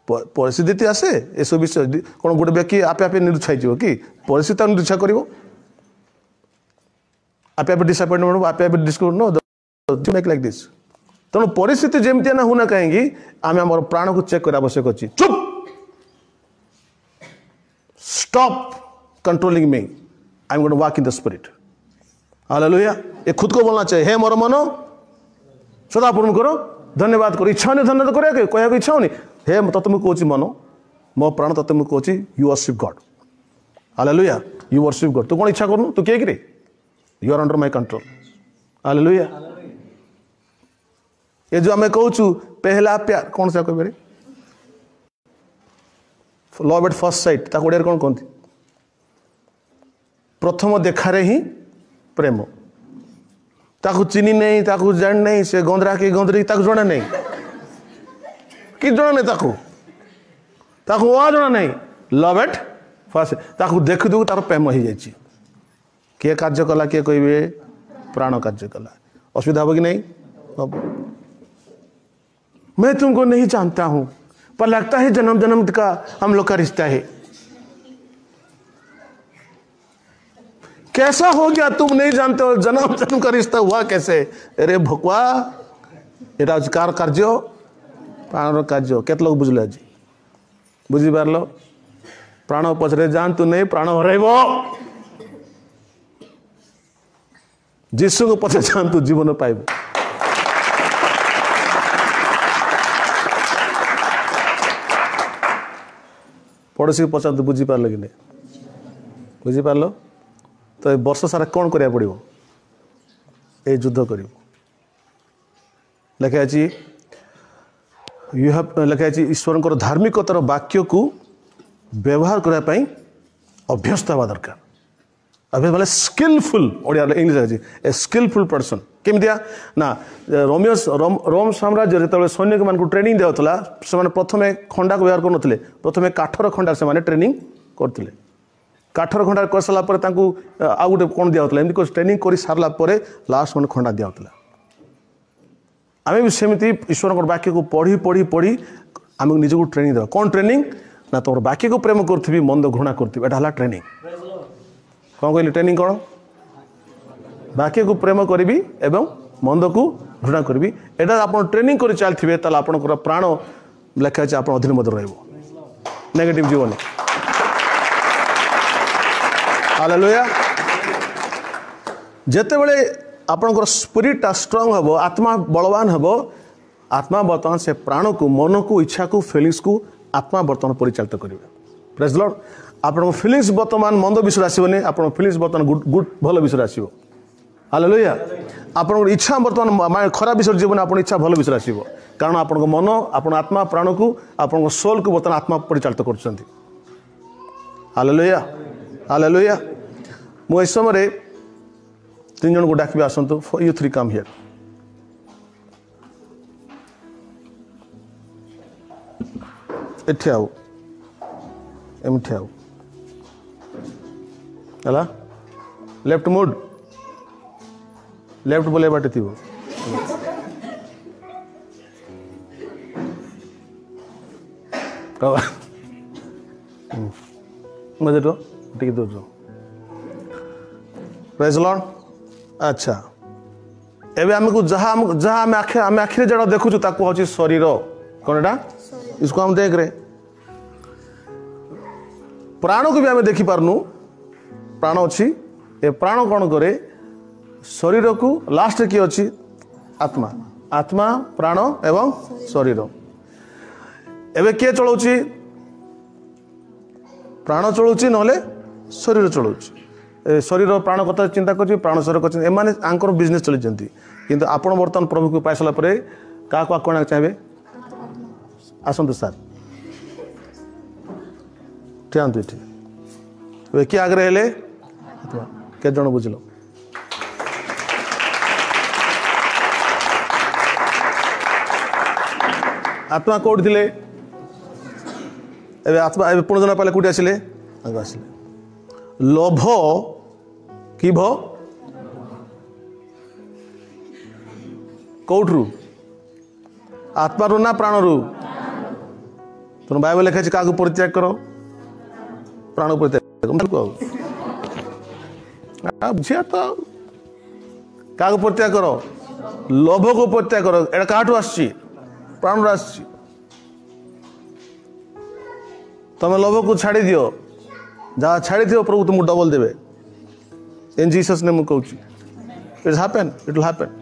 परिस्थिति आसे ए सब विषय कौन गोटे व्यक्ति आपे आपे निरुत्साहित हो कि परिस्थिति निरुत्साह कर आपे आपे डिसअपॉइंटमेंट आपे आपे discover know make like this. तेणु परिस्थिति जमती ना होना कहीं आम आम प्राण को चेक करने आवश्यक अच्छी। चुप, stop controlling me, I am going to walk in the spirit. Hallelujah. ये खुद को बोलना चाहिए, हे मोर मन सदा पूर्ण करो, धन्यवाद करो। इच्छा नहीं धन्यवाद करिया कहया इच्छा होनी, हे तते मुझे कहूँ मन मो प्राण तते मुझे कहूँ you worship God. Hallelujah. You worship God. तू कौन इच्छा करूँ, तू किए कि you are under my control. Hallelujah. ये जो आम कहूँ पहला प्यार कौन सा कह लव एट फर्स्ट साइट ताको ओडिया कौन कहते, प्रथम देखारे ही प्रेम। ताकू चिनी नहीं, ताकू जान नहीं, से गंधरा कि गंधरी ताकू जना नहीं, कि जना नहीं, ताकू वहाँ जना नहीं। लव एट फर्स्ट ताकू देखु देखु तार प्रेम हो जाए। किए कार्य कला, किए कहे प्राण कार्य कला, असुविधा हो कि नहीं हम। मैं तुमको नहीं जानता हूं पर लगता है जन्म जन्म का हम लोग का रिश्ता है। कैसा हो गया तुम नहीं जानते हो, जन्म जन्म का रिश्ता हुआ कैसे? अरे भगवा ये राजकार कार्य प्राण कार्य केते लोग बुझले आज बुझी पारल। प्राण पछरे जानतु नहीं प्राण हरैबो, जीशु को पछरे जानतु जीवन पाइबो। पड़ोसी को पचार बुझी पार कि नहीं, बुझी पार तो वर्ष सारा कौन करिया पड़िबो, ए युद्ध करियो। लिखा अछि यू हैव लिखा अछि ईश्वर धार्मिकतार वाक्य को व्यवहार करने पाई अभ्यस्त हवा दरकार। अभ्यस्त बोले स्किलफुल, ओडिया इंग्लिश अछि ए स्किलफुल पर्सन। केमितिया ना रोम साम्राज्य जो सैनिक मान को ट्रेनिंग दिया से प्रथमे खंडा को व्यवहार कर, प्रथमे काठर खंडा से ट्रेनिंग करते। काठर खंडा कर सारा आउ गोटे कौन दिया एमती ट्रेनिंग कर सारा लास्ट मैंने खंडा दिया। आम भी सेमती ईश्वर वाक्य को पढ़ी पढ़ी पढ़ी आम निजक ट्रेनिंग देवा। कौन ट्रेनिंग ना तुम वाक्य को प्रेम करी मंद घृणा करी, एटा ट्रेनिंग। कौन कहली ट्रेनिंग कौन? वाक्य को प्रेम करी एवं मंद को घृणा करी। एटा आप ट्रेनिंग कर चलते आपंकर प्राण लेखा आप अधीन मध्य नेगेटिव जीवन। हालेलुया। जेते बेले आपंकर स्पिरिटा स्ट्रांग हम, आत्मा बलवान हम, आत्मा बर्तमान से प्राण को मन को इच्छा को फिलिंग्स को आत्मा बर्तमान परिचालित करेंगे। Praise the Lord. आपन फिलिंग्स बर्तमान मंद विषय आसबनी, आप फिलिंग्स बर्तमान गुड भल विषय आसो। हालेलुया। आपन इच्छा बर्तमान खराब विषय जीवन, आप इच्छा भल विषय आसो, कारण आप मन आप आत्मा प्राण को आप सोल को बर्तमान आत्मा परिचालित कर। हालेलुया। हालेलुया। मु इस समय 3 जन को डाक आसतु, यू 3 कम हियर। एठी आओ, एमठी आओ, हला लेफ्ट मूड, लेफ्ट बोले बाटे थी मजे तो टिके दो। Praise Lord. अच्छा एबे हमको जहाँ आम आखिरी जड़ा देखुचु ताको होची शरीर। कौन एटा? इसको हम देख रहे। प्राण को भी आम देखी पारनु, प्राण अच्छी। ए प्राण कौन करे? शरीर को लास्ट किए अच्छी आत्मा, आत्मा प्राण एवं शरीर। एबे किए चलाउची? प्राण चलाउची नहले शरीर चलाउची। शरीर प्राण कथा चिंता कर, प्राण शरीर कर, एमाने आंकर बिजनेस चली जाती। किंतु आपण बर्तमान प्रभु को पाई सारा पर क्या कौन चाहिए? आसतु सार ठियांतु ये किए आगे हेले के जन बुझल? आत्मा कौट थिले? एबे आत्मा एबे पुनर्जन्म पाले कोठी आसिले आगे आसिले लोभ कि भ कौठरू आत्मा रू ना प्राण रू तुम बाइबल लिखा क्या परित्याग करो प्राण परित्याग बुझिया तो क्या परित्याग करो लोभ को परित्याग करो एटा काठू आसी प्राण आसी तुम लोभ को छाड़ी दियो जहाँ छाड़ी दियो प्रभु तुमको डबल देवे इन जीसस ने मुझे कहूँ it's happen it will happen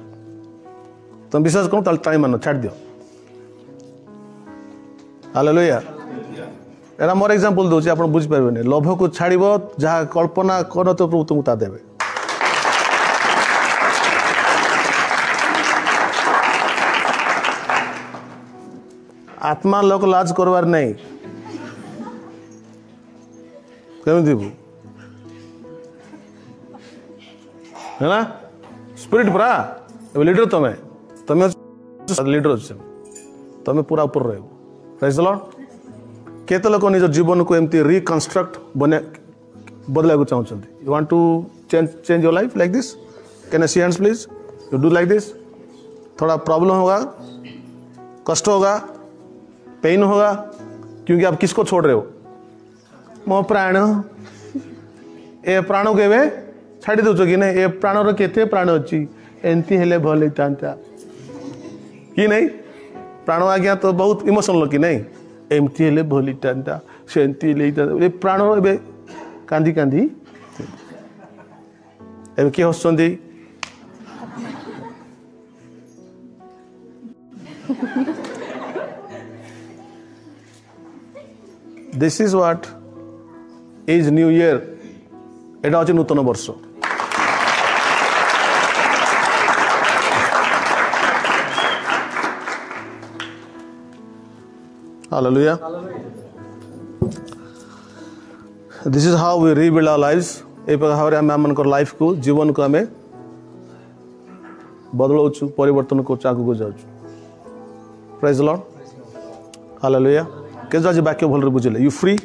तुम विश्वास करो ताल टाइम मान छाड़ दियो हालेलुया एरा मोर एग्जांपल दोची आपण बुझ पारबेनी लोभ को छाड़िबो जहाँ कल्पना करो तो प्रभु तुमको ता देवे आत्मा लोक लाज करवार नहीं केमी दीबू है ना स्पिरिट पूरा लीडर तमें तमें लीडर अच्छे तमें पूरा ऊपर रहो प्रेज द लॉर्ड केते लोक निज जीवन को एमती रिकंस्ट्रक्ट बने बदला को चाहते you want to change your life like this can I see hands please you do like this थोड़ा प्रॉब्लम होगा कष्ट होगा पेन होगा क्योंकि आप किसको छोड़ रहे हो मो प्राण ए प्राण के छाड़ी दौच कि नहीं ए प्राणर केते प्राण अच्छी एमती हेले भल होता कि नहीं प्राण आज्ञा तो बहुत इमोशनल कि नहीं एमती हेले भल होता से प्राण ए कांदी कांदी ए किए हसुँच this is what is new year एटा हচ্ছে नूतन वर्ष hallelujah this is how we rebuild our lives ए प्रकार भाव आम आम लाइफ को जीवन को आम बदलाउछु परिवर्तन कर आगू जाऊँ प्रेज द लॉर्ड हालेलुया के आज वाक्य भल बुझे यू फ्री